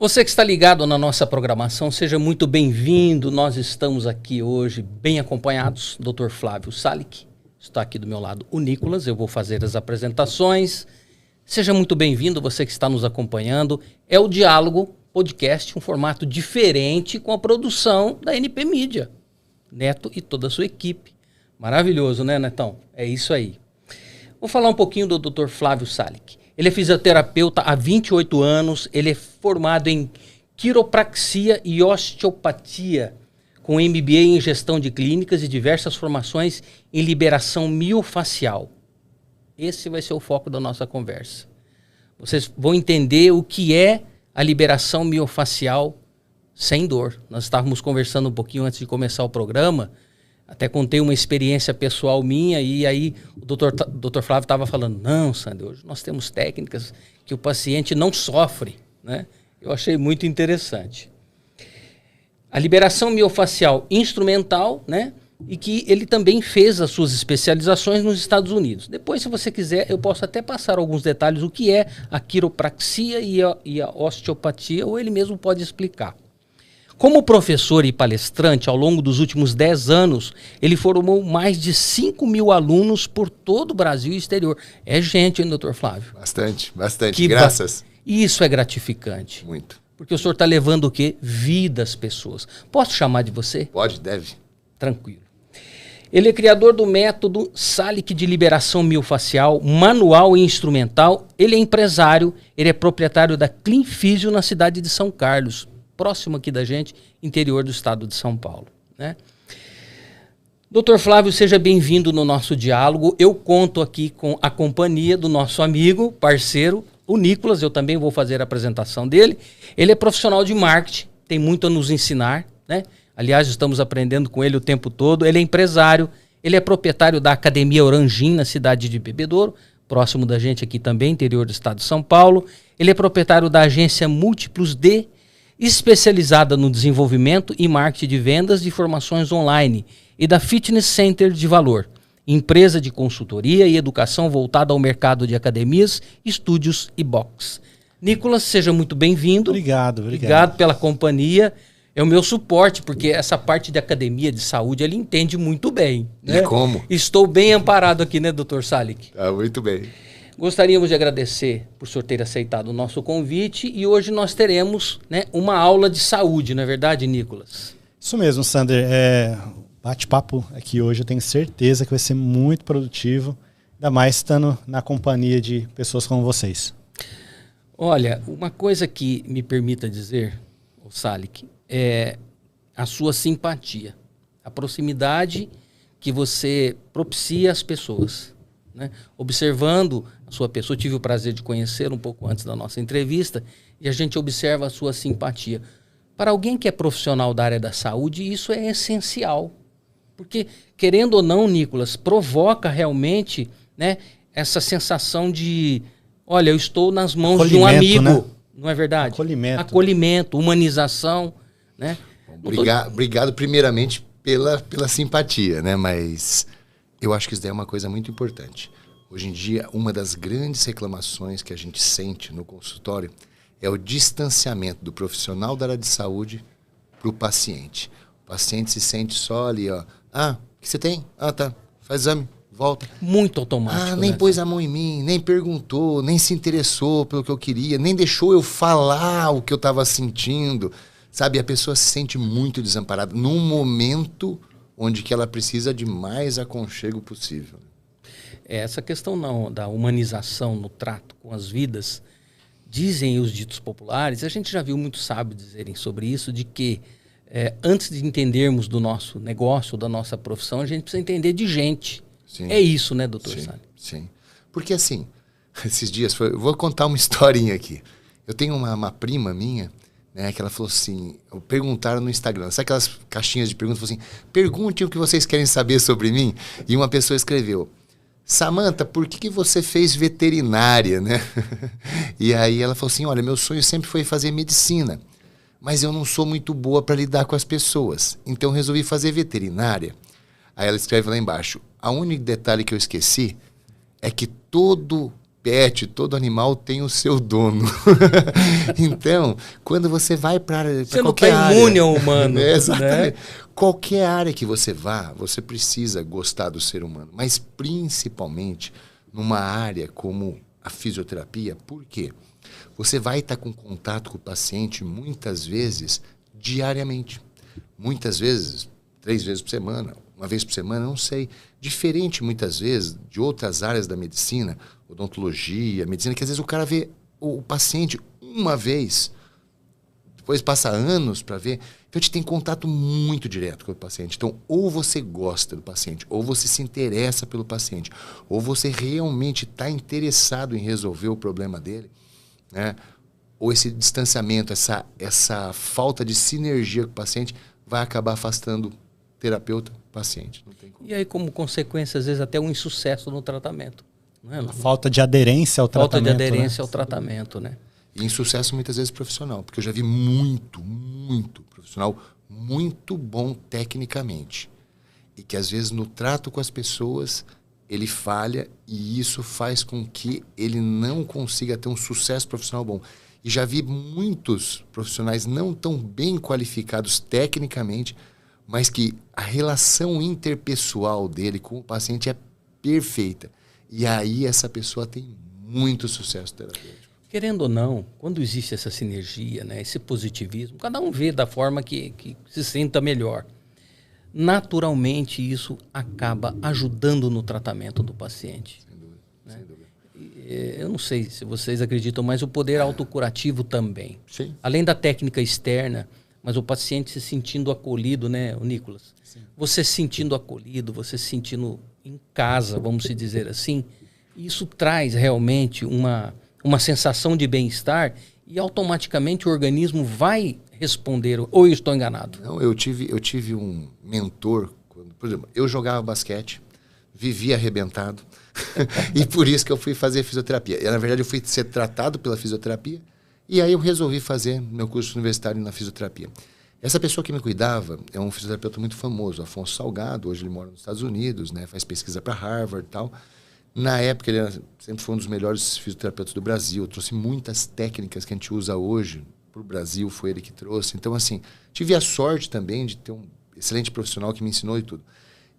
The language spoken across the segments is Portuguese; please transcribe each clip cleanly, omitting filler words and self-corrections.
Você que está ligado na nossa programação, seja muito bem-vindo. Nós estamos aqui hoje bem acompanhados. Dr. Flávio Salic, está aqui do meu lado o Nicolas, eu vou fazer as apresentações. Seja muito bem-vindo, você que está nos acompanhando. É o Diálogo Podcast, um formato diferente com a produção da NP Mídia. Neto e toda a sua equipe. Maravilhoso, né, Netão? É isso aí. Vou falar um pouquinho do Dr. Flávio Salic. Ele é fisioterapeuta há 28 anos, ele é formado em quiropraxia e osteopatia, com MBA em gestão de clínicas e diversas formações em liberação miofacial. Esse vai ser o foco da nossa conversa. Vocês vão entender o que é a liberação miofacial sem dor. Nós estávamos conversando um pouquinho antes de começar o programa, até contei uma experiência pessoal minha e aí o Dr. Flávio estava falando, não, Sandro, hoje nós temos técnicas que o paciente não sofre, né? Eu achei muito interessante. A liberação miofacial instrumental, né? E que ele também fez as suas especializações nos Estados Unidos. Depois, se você quiser, eu posso até passar alguns detalhes o que é a quiropraxia e a osteopatia, ou ele mesmo pode explicar. Como professor e palestrante, ao longo dos últimos 10 anos, ele formou mais de 5 mil alunos por todo o Brasil e exterior. É gente, hein, doutor Flávio? Bastante. Graças. Isso é gratificante. Muito. Porque o senhor está levando o quê? Vida às pessoas. Posso chamar de você? Pode, deve. Tranquilo. Ele é criador do método Salic de liberação miofacial, manual e instrumental. Ele é empresário, ele é proprietário da Clean Physio na cidade de São Carlos, próximo aqui da gente, interior do estado de São Paulo, né? Dr. Flávio, seja bem-vindo no nosso diálogo. Eu conto aqui com a companhia do nosso amigo, parceiro, o Nicolas. Eu também vou fazer a apresentação dele. Ele é profissional de marketing, tem muito a nos ensinar, né? Aliás, estamos aprendendo com ele o tempo todo. Ele é empresário, ele é proprietário da Academia Oranjim, na cidade de Bebedouro, próximo da gente aqui também, interior do estado de São Paulo. Ele é proprietário da agência Múltiplos D, especializada no desenvolvimento e marketing de vendas de formações online, e da Fitness Center de Valor, empresa de consultoria e educação voltada ao mercado de academias, estúdios e box. Nicolas, seja muito bem-vindo. Obrigado pela companhia. É o meu suporte, porque essa parte de academia, de saúde, ele entende muito bem, né? E como? Estou bem amparado aqui, né, Dr. Salic? Muito bem. Gostaríamos de agradecer por o senhor ter aceitado o nosso convite e hoje nós teremos, né, uma aula de saúde, não é verdade, Nicolas? Isso mesmo, Sander. Bate-papo aqui hoje, eu tenho certeza que vai ser muito produtivo, ainda mais estando na companhia de pessoas como vocês. Olha, uma coisa que me permita dizer, o Salic, é a sua simpatia, a proximidade que você propicia às pessoas, né? Observando a sua pessoa, eu tive o prazer de conhecer um pouco antes da nossa entrevista, e a gente observa a sua simpatia. Para alguém que é profissional da área da saúde, isso é essencial. Porque, querendo ou não, Nicolas, provoca realmente, né, essa sensação de, olha, eu estou nas mãos de um amigo, né? Não é verdade? Acolhimento, humanização, né? Obrigado primeiramente pela simpatia, né? Mas eu acho que isso daí é uma coisa muito importante. Hoje em dia, uma das grandes reclamações que a gente sente no consultório é o distanciamento do profissional da área de saúde para o paciente. O paciente se sente só ali, ó. Ah, o que você tem? Ah, tá. Faz exame, volta. Muito automático. Ah, nem pôs a mão em mim, nem perguntou, nem se interessou pelo que eu queria, nem deixou eu falar o que eu estava sentindo. Sabe, a pessoa se sente muito desamparada num momento onde que ela precisa de mais aconchego possível. Essa questão não, da humanização no trato com as vidas, dizem os ditos populares, a gente já viu muitos sábios dizerem sobre isso, de que antes de entendermos do nosso negócio, da nossa profissão, a gente precisa entender de gente. Sim. É isso, né, doutor Salic? Sim. Porque assim, esses dias, eu vou contar uma historinha aqui. Eu tenho uma prima minha, né, que ela falou assim, perguntaram no Instagram, sabe aquelas caixinhas de perguntas, falou assim, perguntem o que vocês querem saber sobre mim? E uma pessoa escreveu, Samantha, por que você fez veterinária, né? E aí ela falou assim, olha, meu sonho sempre foi fazer medicina, mas eu não sou muito boa para lidar com as pessoas, então resolvi fazer veterinária. Aí ela escreve lá embaixo, o único detalhe que eu esqueci é que todo pet, todo animal tem o seu dono. Então, quando você vai para qualquer área... Você não está imune ao humano. Exatamente. Né? Qualquer área que você vá, você precisa gostar do ser humano. Mas principalmente numa área como a fisioterapia. Por quê? Você vai estar com contato com o paciente muitas vezes diariamente. Muitas vezes, 3 vezes por semana, 1 vez por semana, não sei. Diferente, muitas vezes, de outras áreas da medicina, odontologia, medicina, que às vezes o cara vê o paciente uma vez, depois passa anos para ver. Então, a gente tem contato muito direto com o paciente. Então, ou você gosta do paciente, ou você se interessa pelo paciente, ou você realmente está interessado em resolver o problema dele, né? Ou esse distanciamento, essa falta de sinergia com o paciente vai acabar afastando terapeuta, paciente. Não tem como. E aí, como consequência, às vezes até um insucesso no tratamento. Não é? A falta de aderência ao tratamento. Falta de aderência, né, ao tratamento, né? E insucesso muitas vezes profissional, porque eu já vi muito profissional muito bom tecnicamente. E que às vezes no trato com as pessoas ele falha e isso faz com que ele não consiga ter um sucesso profissional bom. E já vi muitos profissionais não tão bem qualificados tecnicamente, mas que a relação interpessoal dele com o paciente é perfeita. E aí essa pessoa tem muito sucesso terapêutico. Querendo ou não, quando existe essa sinergia, né, esse positivismo, cada um vê da forma que se sinta melhor. Naturalmente, isso acaba ajudando no tratamento do paciente. Sem dúvida, né? sem dúvida. Eu não sei se vocês acreditam, mas o poder autocurativo também. Sim. Além da técnica externa, mas o paciente se sentindo acolhido, né, Nicolas? Sim. Você se sentindo acolhido, você se sentindo em casa, vamos se dizer assim, isso traz realmente uma sensação de bem-estar e automaticamente o organismo vai responder, ou eu estou enganado? Não, eu tive um mentor, por exemplo, eu jogava basquete, vivia arrebentado, e por isso que eu fui fazer fisioterapia. E, na verdade, eu fui ser tratado pela fisioterapia, e aí eu resolvi fazer meu curso universitário na fisioterapia. Essa pessoa que me cuidava é um fisioterapeuta muito famoso, Afonso Salgado, hoje ele mora nos Estados Unidos, né, faz pesquisa para Harvard e tal. Na época, ele sempre foi um dos melhores fisioterapeutas do Brasil, trouxe muitas técnicas que a gente usa hoje para o Brasil, foi ele que trouxe. Então, assim, tive a sorte também de ter um excelente profissional que me ensinou e tudo.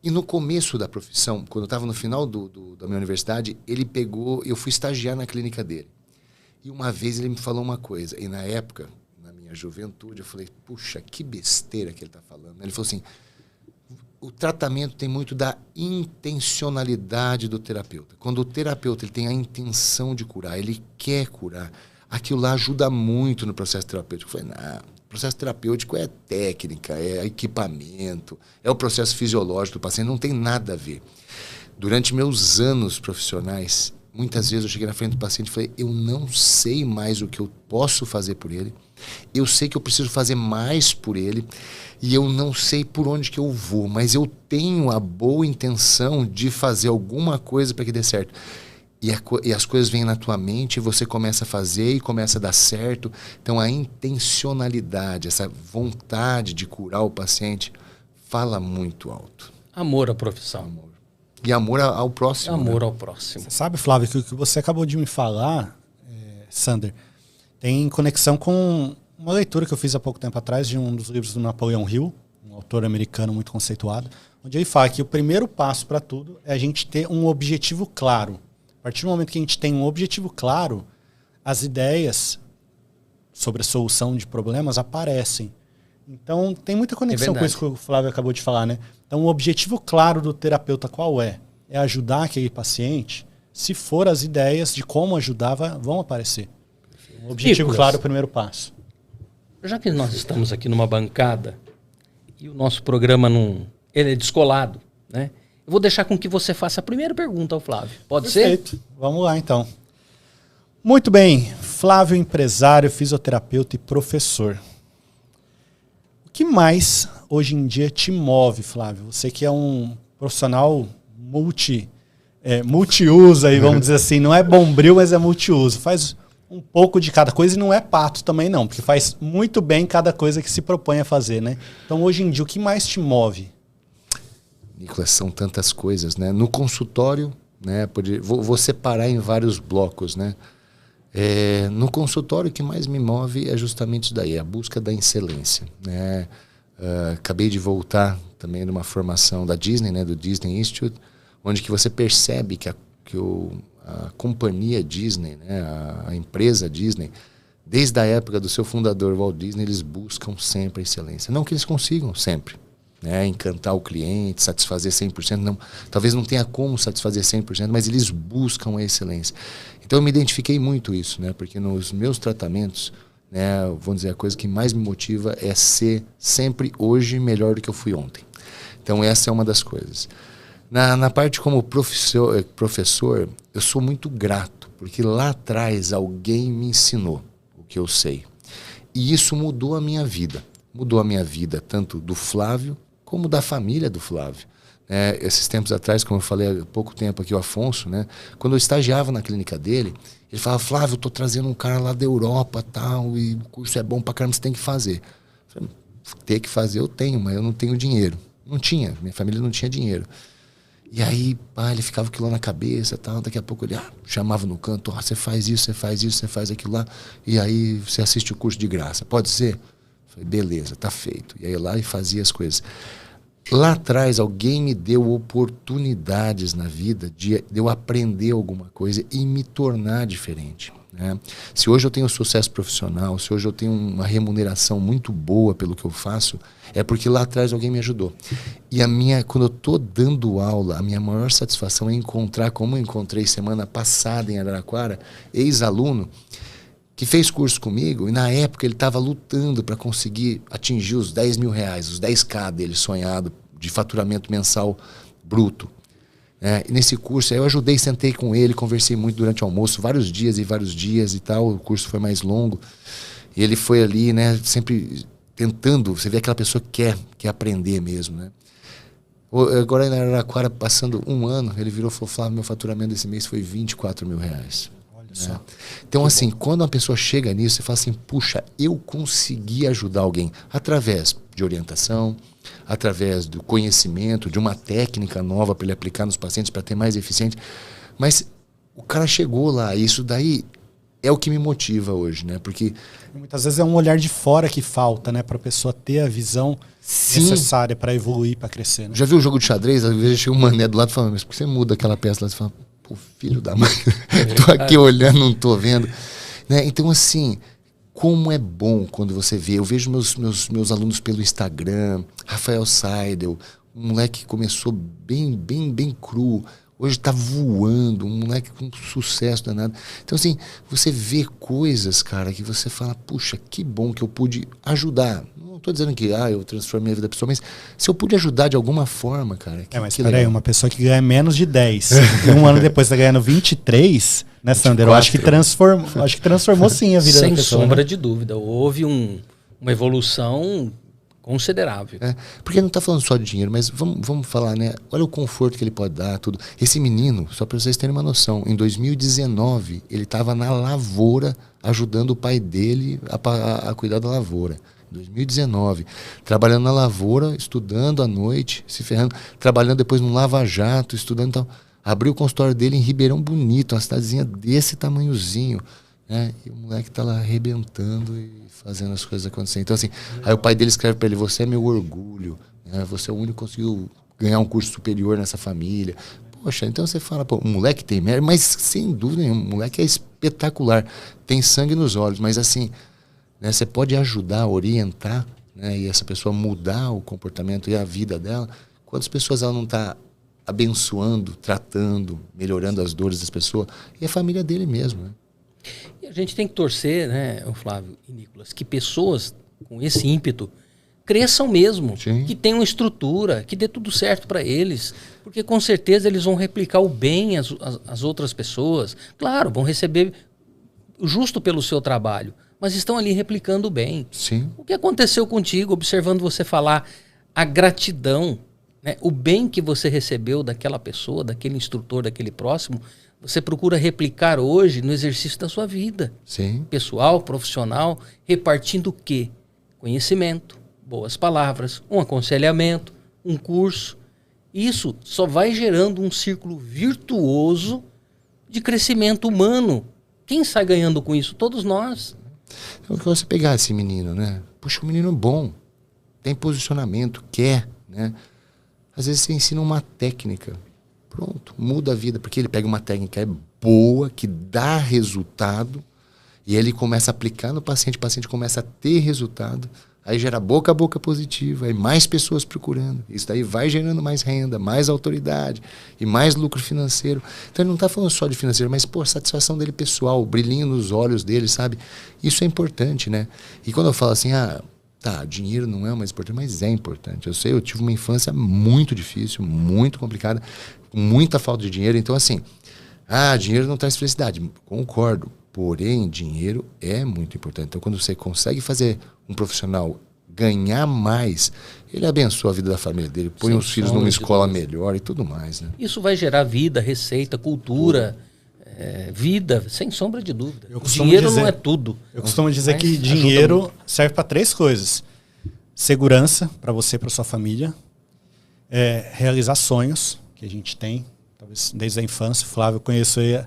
E no começo da profissão, quando eu estava no final da minha universidade, ele pegou, eu fui estagiar na clínica dele. E uma vez ele me falou uma coisa, e na época, na minha juventude, eu falei, puxa, que besteira que ele está falando. Ele falou assim, o tratamento tem muito da intencionalidade do terapeuta. Quando o terapeuta ele tem a intenção de curar, ele quer curar, aquilo lá ajuda muito no processo terapêutico. Eu falei, não, o processo terapêutico é técnica, é equipamento, é o processo fisiológico do paciente, não tem nada a ver. Durante meus anos profissionais, muitas vezes eu cheguei na frente do paciente e falei, eu não sei mais o que eu posso fazer por ele, eu sei que eu preciso fazer mais por ele, e eu não sei por onde que eu vou, mas eu tenho a boa intenção de fazer alguma coisa para que dê certo. E as coisas vêm na tua mente, e você começa a fazer e começa a dar certo. Então a intencionalidade, essa vontade de curar o paciente, fala muito alto. Amor à profissão. Amor. E amor ao próximo. Amor, né? Ao Você próximo. sabe, Flávio, que o que você acabou de me falar, Sander, tem conexão com uma leitura que eu fiz há pouco tempo atrás de um dos livros do Napoleon Hill, um autor americano muito conceituado, onde ele fala que o primeiro passo para tudo é a gente ter um objetivo claro. A partir do momento que a gente tem um objetivo claro, as ideias sobre a solução de problemas aparecem. Então, tem muita conexão com isso que o Flávio acabou de falar, né? Então, o objetivo claro do terapeuta qual é? É ajudar aquele paciente. Se for, as ideias de como ajudar vão aparecer. Um objetivo claro é o primeiro passo. Já que nós estamos aqui numa bancada e o nosso programa ele é descolado, né? Eu vou deixar com que você faça a primeira pergunta ao Flávio. Pode ser? Perfeito. Vamos lá, então. Muito bem. Flávio, empresário, fisioterapeuta e professor. O que mais hoje em dia te move, Flávio? Você que é um profissional multiuso, aí, vamos dizer assim. Não é bombril, mas é multiuso. Faz um pouco de cada coisa e não é pato também não, porque faz muito bem cada coisa que se propõe a fazer, né? Então, hoje em dia, o que mais te move? Nicolas, são tantas coisas, né? No consultório, né? Vou separar em vários blocos, né? No consultório, o que mais me move é justamente isso daí, a busca da excelência, né? Acabei de voltar também de uma formação da Disney, né? Do Disney Institute, onde que você percebe que a companhia Disney, né? A empresa Disney, desde a época do seu fundador, Walt Disney, eles buscam sempre a excelência. Não que eles consigam sempre, né, encantar o cliente, satisfazer 100%. Não, talvez não tenha como satisfazer 100%, mas eles buscam a excelência. Então eu me identifiquei muito isso, né, porque nos meus tratamentos, né, vamos dizer, a coisa que mais me motiva é ser sempre hoje melhor do que eu fui ontem. Então essa é uma das coisas. Na parte como professor, eu sou muito grato, porque lá atrás alguém me ensinou o que eu sei. E isso mudou a minha vida. Mudou a minha vida tanto do Flávio como da família do Flávio. Esses tempos atrás, como eu falei há pouco tempo aqui, o Afonso, né, quando eu estagiava na clínica dele, ele falava: Flávio, eu tô trazendo um cara lá da Europa, tal, e o curso é bom pra caramba, você tem que fazer. Eu falei: ter que fazer eu tenho, mas eu não tenho dinheiro. Não tinha, minha família não tinha dinheiro. E aí, ele ficava com aquilo lá na cabeça, tal. Daqui a pouco ele chamava no canto: você faz isso, você faz isso, você faz aquilo lá, e aí você assiste o curso de graça. Pode ser? Eu falei: beleza, tá feito. E aí eu lá e fazia as coisas. Lá atrás, alguém me deu oportunidades na vida de eu aprender alguma coisa e me tornar diferente, né? Se hoje eu tenho sucesso profissional, se hoje eu tenho uma remuneração muito boa pelo que eu faço, é porque lá atrás alguém me ajudou. E quando eu estou dando aula, a minha maior satisfação é encontrar, como eu encontrei semana passada em Araraquara, ex-aluno que fez curso comigo, e na época ele estava lutando para conseguir atingir os 10 mil reais, os 10K dele sonhado, de faturamento mensal bruto. E nesse curso eu ajudei, sentei com ele, conversei muito durante o almoço, vários dias e tal, o curso foi mais longo. E ele foi ali, né, sempre tentando, você vê aquela pessoa que quer aprender mesmo, né? Agora em Araraquara, passando um ano, ele virou e falou: Flávio, meu faturamento desse mês foi 24 mil reais. Só. Então, assim, quando uma pessoa chega nisso, você fala assim: puxa, eu consegui ajudar alguém através de orientação, através do conhecimento, de uma técnica nova para ele aplicar nos pacientes para ter mais eficiente. Mas o cara chegou lá, e isso daí é o que me motiva hoje, né? Porque muitas vezes é um olhar de fora que falta, né, para a pessoa ter a visão necessária para evoluir, para crescer, né? Já viu o jogo de xadrez? Às vezes chega um mané do lado e fala: mas por que você muda aquela peça lá? Você fala: pô, filho da mãe, tô aqui olhando, não tô vendo, né? Então, assim, como é bom quando você vê. Eu vejo meus alunos pelo Instagram, Rafael Seidel, um moleque que começou bem cru, hoje está voando, um moleque com sucesso danado. Então, assim, você vê coisas, cara, que você fala: puxa, que bom que eu pude ajudar. Não estou dizendo que eu transformei a vida da pessoa, mas se eu pude ajudar de alguma forma, cara. Mas peraí, uma pessoa que ganha menos de 10 e um ano depois está ganhando 23, né, Sander? Eu acho que transformou sim a vida da pessoa. Sem sombra né? de dúvida. Houve uma evolução considerável. Porque não está falando só de dinheiro, mas vamos falar, né? Olha o conforto que ele pode dar, tudo. Esse menino, só para vocês terem uma noção, em 2019, ele estava na lavoura ajudando o pai dele a cuidar da lavoura. Em 2019, trabalhando na lavoura, estudando à noite, se ferrando, trabalhando depois no Lava Jato, estudando e tal. Abriu o consultório dele em Ribeirão Bonito, uma cidadezinha desse tamanhozinho, né? E o moleque tá lá arrebentando e fazendo as coisas acontecerem. Então, assim, aí o pai dele escreve para ele: você é meu orgulho, né? Você é o único que conseguiu ganhar um curso superior nessa família. Poxa, então você fala: pô, o moleque tem mérito, mas sem dúvida nenhuma, o moleque é espetacular, tem sangue nos olhos, mas assim, né, você pode ajudar, orientar, né, e essa pessoa mudar o comportamento e a vida dela. Quantas pessoas ela não está abençoando, tratando, melhorando as dores das pessoas? E a família dele mesmo, né? E a gente tem que torcer, né, Flávio e Nicolas, que pessoas com esse ímpeto cresçam mesmo, Sim. que tenham estrutura, que dê tudo certo para eles, porque com certeza eles vão replicar o bem às outras pessoas. Claro, vão receber justo pelo seu trabalho, mas estão ali replicando o bem. Sim. O que aconteceu contigo, observando você falar, a gratidão, né, o bem que você recebeu daquela pessoa, daquele instrutor, daquele próximo, você procura replicar hoje no exercício da sua vida. Sim. Pessoal, profissional, repartindo o quê? Conhecimento, boas palavras, um aconselhamento, um curso. Isso só vai gerando um círculo virtuoso de crescimento humano. Quem sai ganhando com isso? Todos nós. Então, se você pegar esse menino, né? Puxa, um menino bom, tem posicionamento, quer, né? Às vezes você ensina uma técnica, pronto, muda a vida, porque ele pega uma técnica boa, que dá resultado, e ele começa a aplicar no paciente, o paciente começa a ter resultado, aí gera boca a boca positiva, aí mais pessoas procurando, isso daí vai gerando mais renda, mais autoridade e mais lucro financeiro. Então ele não está falando só de financeiro, mas pô, a satisfação dele pessoal, o brilhinho nos olhos dele, sabe? Isso é importante, né? E quando eu falo assim, tá, dinheiro não é o mais importante, mas é importante. Eu sei, eu tive uma infância muito difícil, muito complicada, com muita falta de dinheiro. Então, assim, dinheiro não traz felicidade. Concordo. Porém, dinheiro é muito importante. Então, quando você consegue fazer um profissional ganhar mais, ele abençoa a vida da família dele, põe os filhos numa escola melhor e tudo mais, né? Isso vai gerar vida, receita, cultura, vida, sem sombra de dúvida. Dinheiro não é tudo. Eu costumo dizer que dinheiro serve para 3 coisas. Segurança para você e para sua família. Realizar sonhos que a gente tem, talvez desde a infância. O Flávio, conheço ele,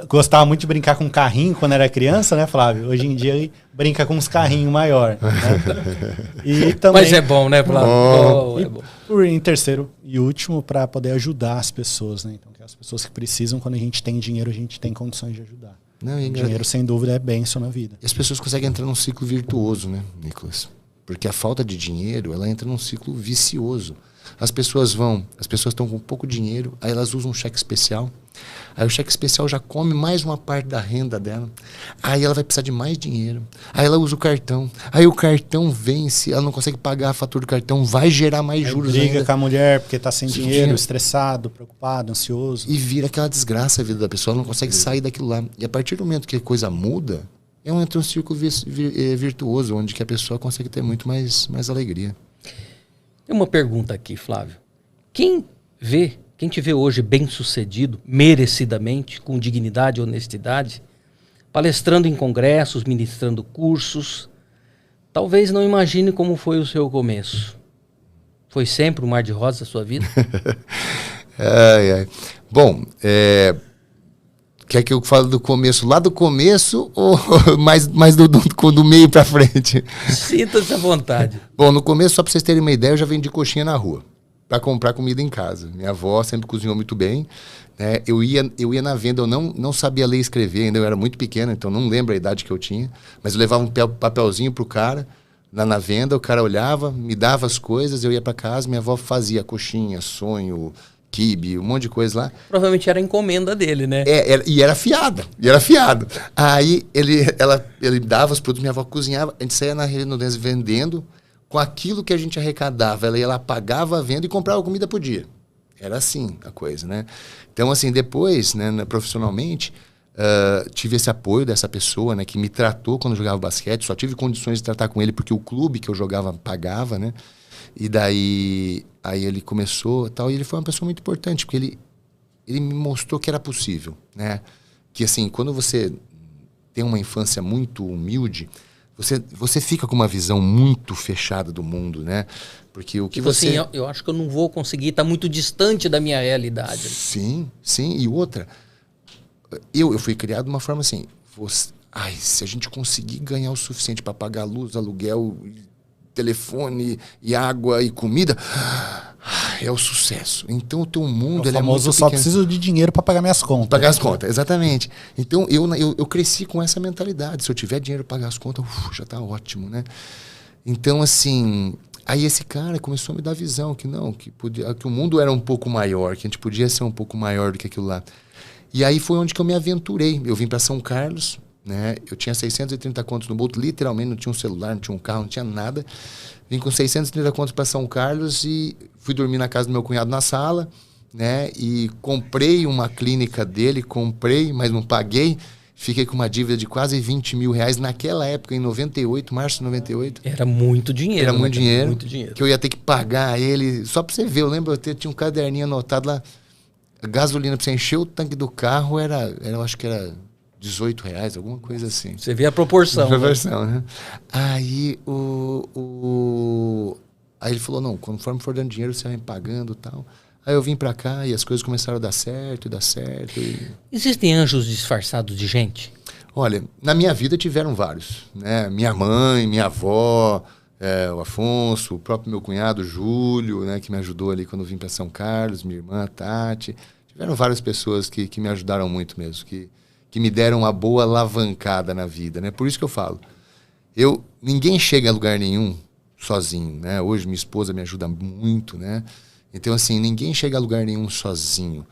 gostava muito de brincar com carrinho quando era criança, né, Flávio? Hoje em dia ele brinca com uns carrinhos maior. Né? E também, mas é bom, né, Flávio? É bom. Em terceiro e último, para poder ajudar as pessoas, né? Então, as pessoas que precisam, quando a gente tem dinheiro, a gente tem condições de ajudar. Dinheiro, sem dúvida, é bênção na vida. E as pessoas conseguem entrar num ciclo virtuoso, né, Nicolas? Porque a falta de dinheiro, ela entra num ciclo vicioso. As pessoas estão com pouco dinheiro, aí elas usam um cheque especial. Aí o cheque especial já come mais uma parte da renda dela. Aí ela vai precisar de mais dinheiro. Aí ela usa o cartão. Aí o cartão vence, ela não consegue pagar a fatura do cartão, vai gerar mais juros ainda. Briga com a mulher porque está sem dinheiro, estressado, preocupado, ansioso. E vira aquela desgraça a vida da pessoa, ela não consegue sair daquilo lá. E a partir do momento que a coisa muda, entra um círculo virtuoso, onde que a pessoa consegue ter muito mais alegria. Tem uma pergunta aqui, Flávio. Quem te vê hoje bem-sucedido, merecidamente, com dignidade e honestidade, palestrando em congressos, ministrando cursos, talvez não imagine como foi o seu começo. Foi sempre um mar de rosas a sua vida? Bom, quer que eu fale do começo, lá do começo, ou mais do meio para frente? Sinta-se à vontade. Bom, no começo, só para vocês terem uma ideia, eu já vendi coxinha na rua para comprar comida em casa. Minha avó sempre cozinhou muito bem, né? Eu ia na venda, eu não sabia ler e escrever, ainda eu era muito pequeno, então não lembro a idade que eu tinha, mas eu levava um papelzinho pro cara, lá na venda, o cara olhava, me dava as coisas, eu ia para casa, minha avó fazia coxinha, sonho, quibe, um monte de coisa lá. Provavelmente era a encomenda dele, né? E era fiado. Aí ele dava os produtos, minha avó cozinhava, a gente saía na redondeza vendendo. Com aquilo que a gente arrecadava, ela ia lá, pagava a venda e comprava comida por dia. Era assim a coisa, né? Então, assim, depois, né, profissionalmente, tive esse apoio dessa pessoa, né, que me tratou quando eu jogava basquete. Só tive condições de tratar com ele porque o clube que eu jogava pagava, né? E daí, aí ele começou e tal. E ele foi uma pessoa muito importante, porque ele me mostrou que era possível, né? Que, assim, quando você tem uma infância muito humilde, você fica com uma visão muito fechada do mundo, né? Porque o que tipo você... assim, eu acho que eu não vou conseguir, está muito distante da minha realidade. Sim. E outra, eu fui criado de uma forma assim, se a gente conseguir ganhar o suficiente para pagar luz, aluguel, telefone e água e comida, é o sucesso. Então o teu mundo... O famoso só preciso de dinheiro para pagar minhas contas. Pagar as contas, exatamente. Então eu cresci com essa mentalidade. Se eu tiver dinheiro para pagar as contas, já tá ótimo, né? Então, assim... Aí esse cara começou a me dar visão que o mundo era um pouco maior, que a gente podia ser um pouco maior do que aquilo lá. E aí foi onde que eu me aventurei. Eu vim para São Carlos, né? Eu tinha 630 contos no bolso, literalmente, não tinha um celular, não tinha um carro, não tinha nada. Vim com 630 contos para São Carlos e fui dormir na casa do meu cunhado na sala, né? E comprei uma clínica dele, mas não paguei. Fiquei com uma dívida de quase 20 mil reais naquela época, em 98, março de 98. Era muito dinheiro. Era muito dinheiro. Que eu ia ter que pagar ele. Só para você ver, eu lembro, tinha um caderninho anotado lá. A gasolina para você encher o tanque do carro eu acho que era R$18, alguma coisa assim. Você vê a proporção. A proporção, né? Aí Aí ele falou, não, conforme for dando dinheiro, você vai me pagando e tal. Aí eu vim pra cá e as coisas começaram a dar certo. Existem anjos disfarçados de gente? Olha, na minha vida tiveram vários, né? Minha mãe, minha avó, o Afonso, o próprio meu cunhado, Júlio, né? Que me ajudou ali quando eu vim para São Carlos, minha irmã, Tati. Tiveram várias pessoas que me ajudaram muito mesmo, que me deram uma boa alavancada na vida, né? Por isso que eu falo, ninguém chega a lugar nenhum sozinho, né? Hoje minha esposa me ajuda muito, né? Então, assim, ninguém chega a lugar nenhum sozinho.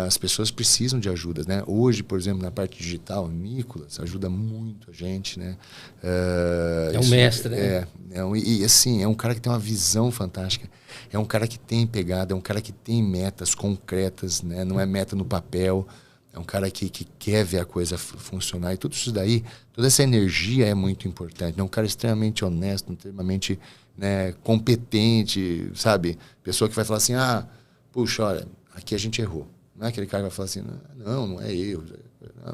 As pessoas precisam de ajuda, né? Hoje, por exemplo, na parte digital, o Nicolas ajuda muito a gente, né? É um mestre, né? E assim, é um cara que tem uma visão fantástica. É um cara que tem pegada, é um cara que tem metas concretas, né? Não é meta no papel. É um cara que quer ver a coisa funcionar. E tudo isso daí, toda essa energia é muito importante. É um cara extremamente honesto, extremamente, né, competente, sabe? Pessoa que vai falar assim, puxa, olha, aqui a gente errou. Não é aquele cara que vai falar assim, não é eu.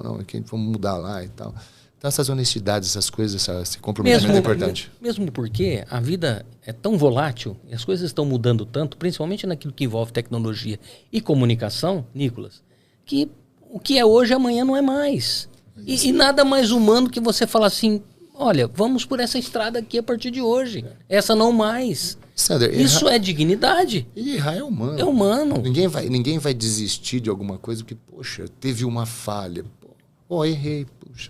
Não, aqui vamos mudar lá e tal. Então essas honestidades, essas coisas, esse comprometimento é importante. Mesmo porque a vida é tão volátil e as coisas estão mudando tanto, principalmente naquilo que envolve tecnologia e comunicação, Nicolas, que o que é hoje, amanhã não é mais. E nada mais humano que você falar assim, olha, vamos por essa estrada aqui a partir de hoje. Essa não mais. Sander, isso é dignidade. E errar é humano. É humano. Ninguém vai desistir de alguma coisa porque, poxa, teve uma falha. Errei, puxa.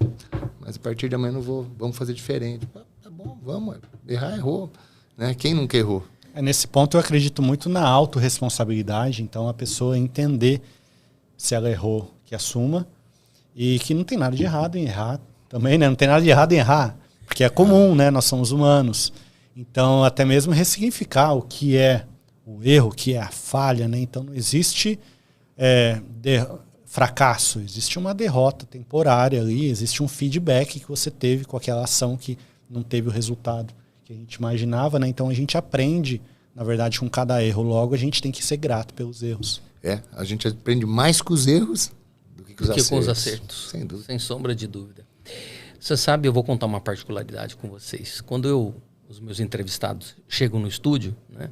Mas a partir de amanhã não vou, vamos fazer diferente. Tá bom, vamos. Errar, errou. Né? Quem nunca errou? Nesse ponto eu acredito muito na autorresponsabilidade. Então a pessoa entender se ela errou, que assuma. E que não tem nada de errado em errar também, né? Não tem nada de errado em errar. Porque é comum, né? Nós somos humanos. Então, até mesmo ressignificar o que é o erro, o que é a falha, né? Então, não existe fracasso, existe uma derrota temporária ali, existe um feedback que você teve com aquela ação que não teve o resultado que a gente imaginava, né? Então, a gente aprende, na verdade, com cada erro. Logo, a gente tem que ser grato pelos erros. A gente aprende mais com os erros do que com os acertos. Sem dúvida. Sem sombra de dúvida. Você sabe, eu vou contar uma particularidade com vocês. Quando os meus entrevistados chegam no estúdio, né?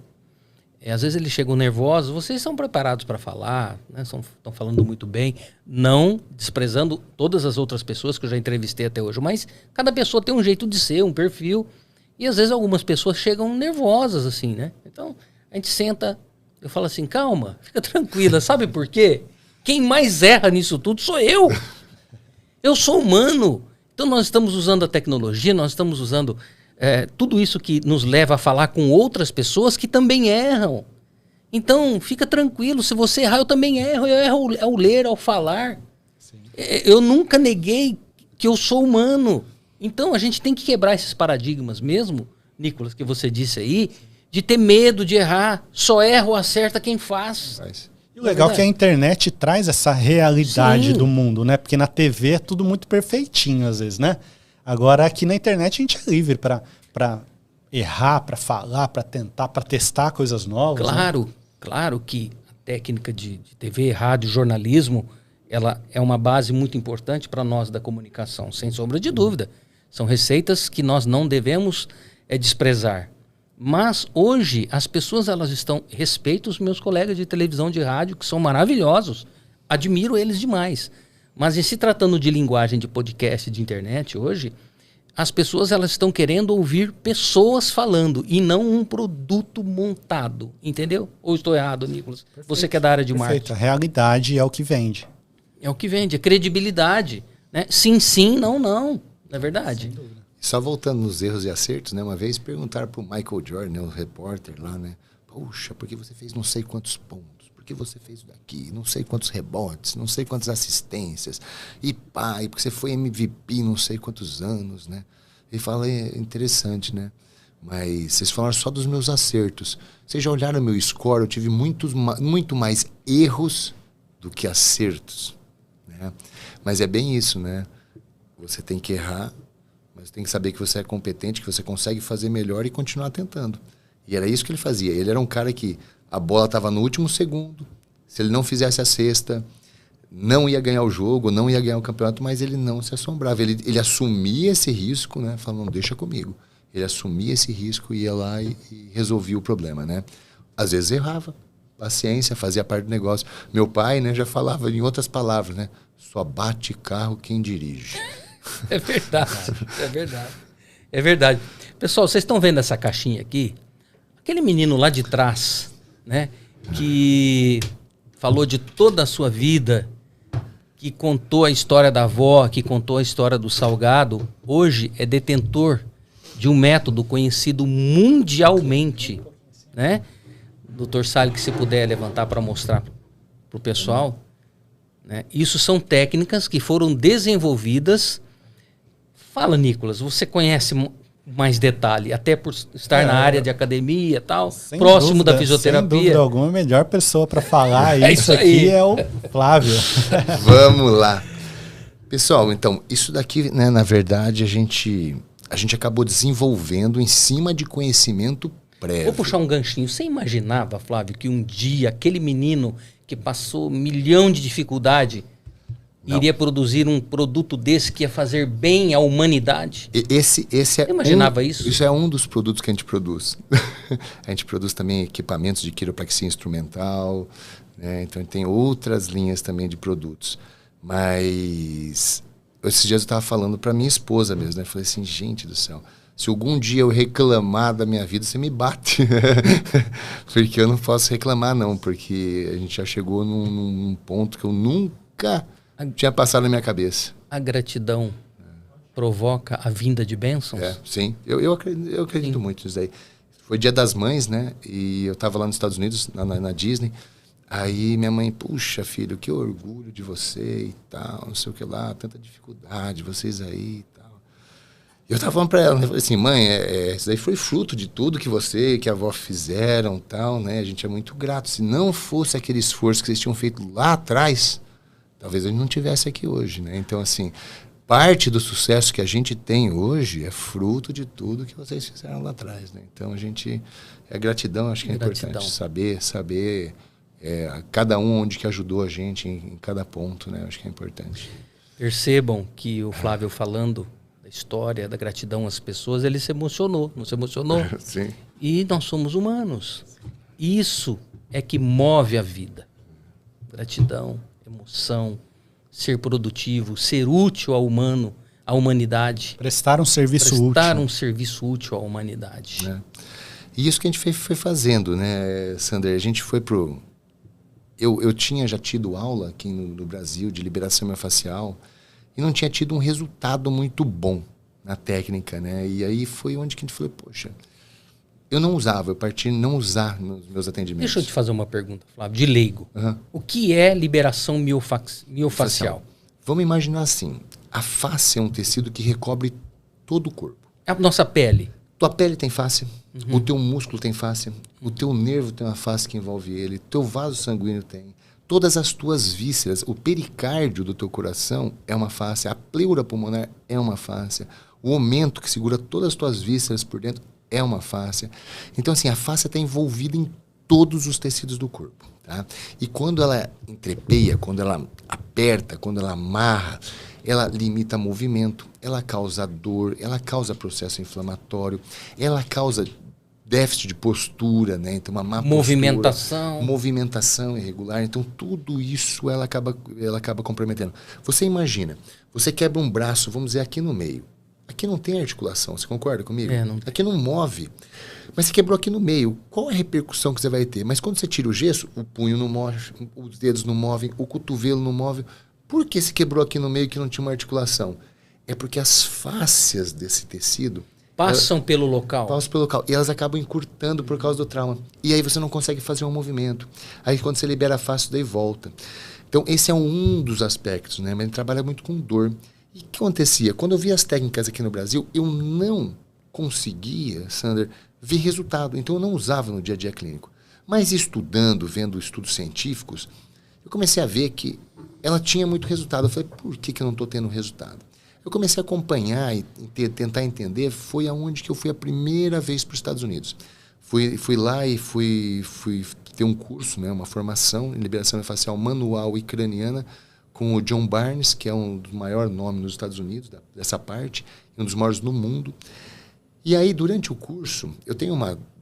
Às vezes eles chegam nervosos, vocês são preparados para falar, né? Estão falando muito bem, não desprezando todas as outras pessoas que eu já entrevistei até hoje, mas cada pessoa tem um jeito de ser, um perfil, e às vezes algumas pessoas chegam nervosas assim, né? Então, a gente senta, eu falo assim, calma, fica tranquila, sabe por quê? Quem mais erra nisso tudo sou eu. Eu sou humano. Então nós estamos usando a tecnologia, nós estamos usando tudo isso que nos leva a falar com outras pessoas que também erram. Então fica tranquilo, se você errar eu também erro, eu erro ao ler, ao falar. Sim. Eu nunca neguei que eu sou humano. Então a gente tem que quebrar esses paradigmas mesmo, Nicolas, que você disse aí, de ter medo de errar. Só erra ou acerta quem faz. E o legal é que a internet traz essa realidade do mundo, né? Porque na TV é tudo muito perfeitinho, às vezes, né? Agora, aqui na internet, a gente é livre para errar, para falar, para tentar, para testar coisas novas. Claro, né? Claro que a técnica de TV, rádio, jornalismo, ela é uma base muito importante para nós da comunicação, sem sombra de dúvida. São receitas que nós não devemos desprezar. Mas hoje as pessoas respeito os meus colegas de televisão, de rádio, que são maravilhosos, admiro eles demais. Mas em se tratando de linguagem de podcast, de internet hoje, as pessoas elas estão querendo ouvir pessoas falando e não um produto montado, entendeu? Ou estou errado, Nicolas? Perfeito. Você que é da área de marketing. A realidade é o que vende. É o que vende, a credibilidade, né? Sim, não, não é verdade? Sem dúvida. Só voltando nos erros e acertos, né? Uma vez perguntaram para o Michael Jordan, né, o repórter lá, né? Poxa, por que você fez não sei quantos pontos? Por que você fez isso daqui? Não sei quantos rebotes, não sei quantas assistências. E porque você foi MVP não sei quantos anos, né? Ele fala, interessante, né? Mas vocês falaram só dos meus acertos. Vocês já olharam meu score? Eu tive muito mais erros do que acertos, né? Mas é bem isso, né? Você tem que errar, mas tem que saber que você é competente, que você consegue fazer melhor e continuar tentando. E era isso que ele fazia. Ele era um cara que a bola estava no último segundo. Se ele não fizesse a cesta, não ia ganhar o jogo, não ia ganhar o campeonato, mas ele não se assombrava. Ele assumia esse risco, né? Falando, deixa comigo. Ele assumia esse risco e ia lá e resolvia o problema, né? Às vezes errava. Paciência, fazia parte do negócio. Meu pai, né, já falava em outras palavras, né? Só bate carro quem dirige. É verdade, é verdade. É verdade. Pessoal, vocês estão vendo essa caixinha aqui? Aquele menino lá de trás, né? Que falou de toda a sua vida, que contou a história da avó, que contou a história do salgado, hoje é detentor de um método conhecido mundialmente, né? Dr. Salik, se puder levantar para mostrar para o pessoal, né? Isso são técnicas que foram desenvolvidas. Fala, Nicolas, você conhece mais detalhe, até por estar na área de academia e tal, próximo da fisioterapia. Sem dúvida alguma, a melhor pessoa para falar isso aqui é o Flávio. Vamos lá. Pessoal, então, isso daqui, né, na verdade, a gente acabou desenvolvendo em cima de conhecimento prévio. Vou puxar um ganchinho. Você imaginava, Flávio, que um dia aquele menino que passou 1 milhão de dificuldade iria produzir um produto desse que ia fazer bem à humanidade? Esse Você imaginava isso? Isso é um dos produtos que a gente produz. A gente produz também equipamentos de quiropraxia instrumental, né? Então tem outras linhas também de produtos. Mas esses dias eu estava falando para minha esposa mesmo, né? Eu falei assim, gente do céu, se algum dia eu reclamar da minha vida, você me bate. Porque eu não posso reclamar não, porque a gente já chegou num ponto que eu nunca tinha passado na minha cabeça. A gratidão provoca a vinda de bênçãos? Sim. Eu acredito muito nisso aí. Foi Dia das Mães, né? E eu estava lá nos Estados Unidos, na Disney. Aí minha mãe, puxa, filho, que orgulho de você e tal, não sei o que lá, tanta dificuldade, vocês aí e tal. E eu tava falando pra ela, né? Eu falei assim, mãe, isso daí foi fruto de tudo que a avó fizeram e tal, né? A gente é muito grato. Se não fosse aquele esforço que vocês tinham feito lá atrás, talvez a gente não tivesse aqui hoje, né? Então, assim, parte do sucesso que a gente tem hoje é fruto de tudo que vocês fizeram lá atrás, né? Então, a gente... gratidão, acho que é importante saber cada um onde que ajudou a gente em cada ponto, né? Acho que é importante. Percebam que o Flávio falando da história, da gratidão às pessoas, ele se emocionou, não se emocionou? Sim. E nós somos humanos. Isso é que move a vida. Gratidão, emoção, ser produtivo, ser útil ao humano, à humanidade. Prestar um serviço útil. Prestar um serviço útil à humanidade. Né? E isso que a gente foi fazendo, né, Sander? A gente foi pro... Eu tinha já tido aula aqui no Brasil de liberação miofascial e não tinha tido um resultado muito bom na técnica, né? E aí foi onde que a gente falou, poxa, eu parti não usar nos meus atendimentos. Deixa eu te fazer uma pergunta, Flávio, de leigo. Uhum. O que é liberação miofacial? Vamos imaginar assim, a face é um tecido que recobre todo o corpo. A nossa pele. Tua pele tem face, o teu músculo tem face, o teu nervo tem uma face que envolve ele, teu vaso sanguíneo tem, todas as tuas vísceras, o pericárdio do teu coração é uma face, a pleura pulmonar é uma face, o aumento que segura todas as tuas vísceras por dentro é uma face. Então, assim, a face está envolvida em todos os tecidos do corpo, tá? E quando ela entrepeia, quando ela aperta, quando ela amarra, ela limita movimento, ela causa dor, ela causa processo inflamatório, ela causa déficit de postura, né? Então, uma má movimentação. Movimentação irregular. Então, tudo isso ela acaba comprometendo. Você imagina, você quebra um braço, vamos dizer, aqui no meio. Aqui não tem articulação, você concorda comigo? Não. Aqui não move. Mas você quebrou aqui no meio. Qual é a repercussão que você vai ter? Mas quando você tira o gesso, o punho não move, os dedos não movem, o cotovelo não move. Por que se quebrou aqui no meio que não tinha uma articulação? É porque as fáscias desse tecido... Passam pelo local. Passam pelo local. E elas acabam encurtando por causa do trauma. E aí você não consegue fazer um movimento. Aí quando você libera a face, daí volta. Então esse é um dos aspectos, né? Mas ele trabalha muito com dor. E o que acontecia? Quando eu via as técnicas aqui no Brasil, eu não conseguia, Sander, ver resultado. Então eu não usava no dia a dia clínico. Mas estudando, vendo estudos científicos, eu comecei a ver que ela tinha muito resultado. Eu falei, por que eu não estou tendo resultado? Eu comecei a acompanhar e tentar entender, foi aonde que eu fui a primeira vez para os Estados Unidos. Fui lá e fui ter um curso, né, uma formação em liberação miofascial manual e craniana com o John Barnes, que é um dos maiores nomes nos Estados Unidos, dessa parte, um dos maiores no mundo. E aí, durante o curso, eu tenho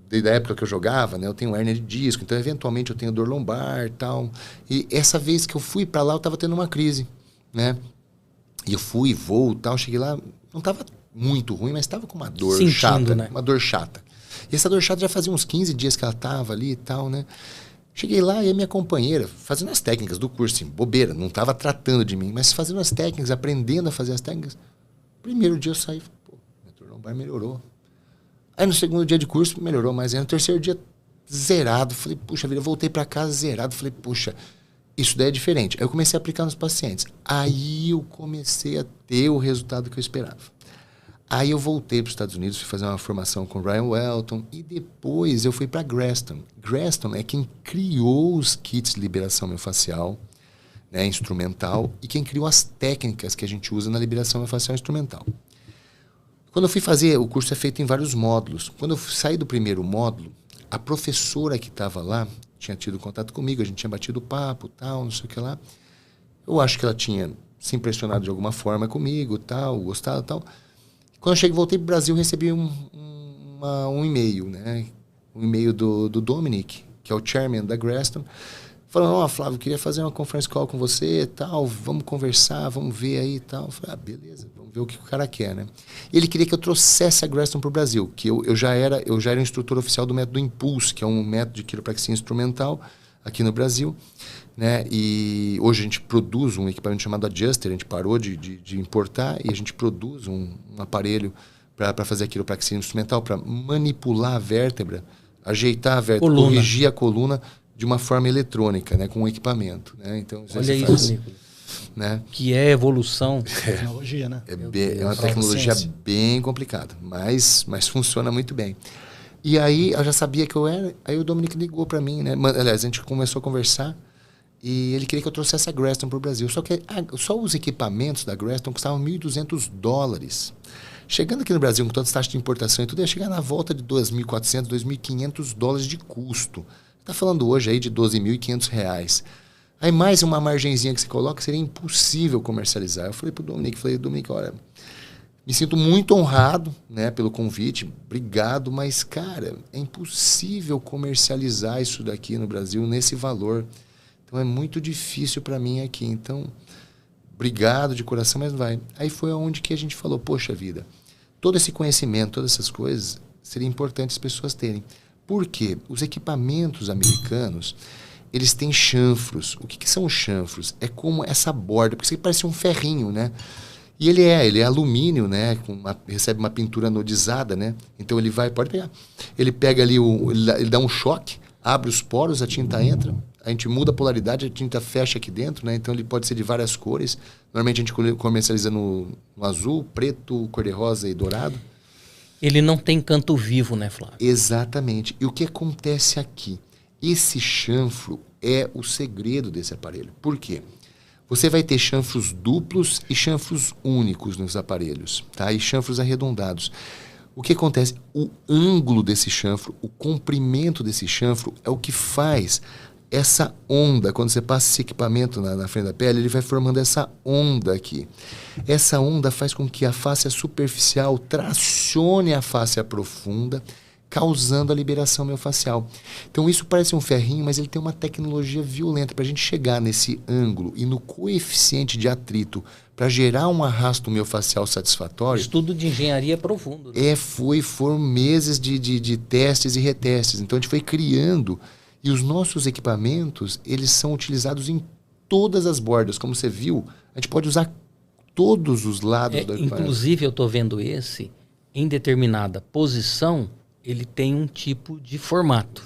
desde a época que eu jogava, né? Eu tenho hérnia de disco, então eventualmente eu tenho dor lombar e tal. E essa vez que eu fui para lá, eu estava tendo uma crise, né? E eu fui, voo e tal, cheguei lá, não estava muito ruim, mas estava com uma dor chata, né? Uma dor chata. E essa dor chata já fazia uns 15 dias que ela estava ali e tal, né? Cheguei lá e a minha companheira, fazendo as técnicas do curso, assim, bobeira, não estava tratando de mim, mas fazendo as técnicas, aprendendo a fazer as técnicas. Primeiro dia eu saí, pô, minha dor lombar melhorou. Aí no segundo dia de curso melhorou mais. Aí no terceiro dia zerado. Falei, puxa vida, eu voltei para casa zerado. Falei, puxa, isso daí é diferente. Aí eu comecei a aplicar nos pacientes. Aí eu comecei a ter o resultado que eu esperava. Aí eu voltei para os Estados Unidos, fui fazer uma formação com o Ryan Welton. E depois eu fui para Graston. Graston é quem criou os kits de liberação miofascial, né, instrumental, e quem criou as técnicas que a gente usa na liberação miofascial instrumental. Quando eu fui fazer, o curso é feito em vários módulos. Quando eu saí do primeiro módulo, a professora que estava lá tinha tido contato comigo, a gente tinha batido papo, tal, não sei o que lá. Eu acho que ela tinha se impressionado de alguma forma comigo, tal, gostado, tal. Quando eu cheguei, voltei para o Brasil, recebi um e-mail, né? Um e-mail do Dominic, que é o chairman da Graston, falando, Flávio, eu queria fazer uma conference call com você e tal, vamos conversar, vamos ver aí e tal. Eu falei, beleza, vamos ver o que o cara quer, né? Ele queria que eu trouxesse a Graston para o Brasil, que eu já era um instrutor oficial do método Impulse, que é um método de quiropraxia instrumental aqui no Brasil, né? E hoje a gente produz um equipamento chamado Adjuster, a gente parou de importar e a gente produz um aparelho para fazer a quiropraxia instrumental, para manipular a vértebra, ajeitar a vértebra, corrigir a coluna de uma forma eletrônica, né, com um equipamento, né? Então, olha isso, Nicolas. Né? Que é evolução. Tecnologia, né? É uma tecnologia bem complicada, mas funciona muito bem. E aí, eu já sabia que eu era, aí o Dominic ligou para mim, né? Aliás, a gente começou a conversar e ele queria que eu trouxesse a Graston para o Brasil. Só que só os equipamentos da Graston custavam $1.200. Chegando aqui no Brasil, com todas as taxas de importação e tudo, ia chegar na volta de $2.400, $2.500 de custo. Está falando hoje aí de R$12.500. Aí mais uma margenzinha que você coloca, seria impossível comercializar. Eu falei para o Dominic, olha, me sinto muito honrado, né, pelo convite, obrigado, mas, cara, é impossível comercializar isso daqui no Brasil nesse valor. Então é muito difícil para mim aqui. Então, obrigado de coração, mas não vai. Aí foi onde que a gente falou, poxa vida, todo esse conhecimento, todas essas coisas, seria importante as pessoas terem. Por quê? Os equipamentos americanos, eles têm chanfros. O que são os chanfros? É como essa borda, porque isso aqui parece um ferrinho, né? E ele é alumínio, né? Recebe uma pintura anodizada, né? Então ele pode pegar. Ele pega ali, ele dá um choque, abre os poros, a tinta entra, a gente muda a polaridade, a tinta fecha aqui dentro, né? Então ele pode ser de várias cores. Normalmente a gente comercializa no azul, preto, cor-de-rosa e dourado. Ele não tem canto vivo, né, Flávio? Exatamente. E o que acontece aqui? Esse chanfro é o segredo desse aparelho. Por quê? Você vai ter chanfros duplos e chanfros únicos nos aparelhos, tá? E chanfros arredondados. O que acontece? O ângulo desse chanfro, o comprimento desse chanfro é o que faz essa onda. Quando você passa esse equipamento na frente da pele, ele vai formando essa onda aqui. Essa onda faz com que a face superficial tracione a face profunda, causando a liberação miofascial. Então isso parece um ferrinho, mas ele tem uma tecnologia violenta para a gente chegar nesse ângulo e no coeficiente de atrito para gerar um arrasto miofascial satisfatório. Estudo de engenharia profundo. Né? Foram meses de testes e retestes. Então a gente foi criando, e os nossos equipamentos, eles são utilizados em todas as bordas. Como você viu, a gente pode usar todos os lados do equipamento. Inclusive, eu estou vendo esse, em determinada posição, ele tem um tipo de formato.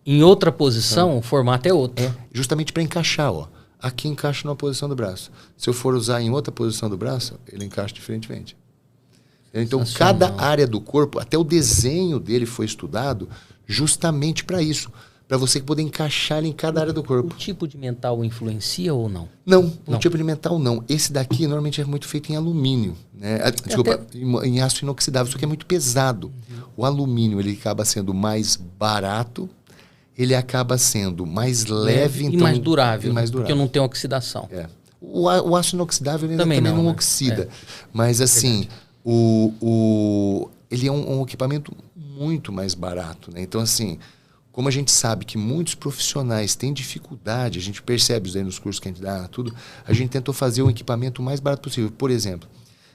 Em outra posição, o formato é outro. Justamente para encaixar, ó. Aqui encaixa numa posição do braço. Se eu for usar em outra posição do braço, ele encaixa diferentemente. Então, cada área do corpo, até o desenho dele foi estudado justamente para isso. Para você poder encaixar ele em cada área do corpo. O tipo de mental influencia ou não? Não, o tipo de mental não. Esse daqui normalmente é muito feito em alumínio, né? Em aço inoxidável, isso que é muito pesado. O alumínio, ele acaba sendo mais barato, ele acaba sendo mais leve, e então, mais durável, porque não tem oxidação. O aço inoxidável ele também não oxida. Mas assim, ele é um equipamento muito mais barato, né? Então, assim, como a gente sabe que muitos profissionais têm dificuldade, a gente percebe isso aí nos cursos que a gente dá, tudo, a gente tentou fazer um equipamento o mais barato possível. Por exemplo,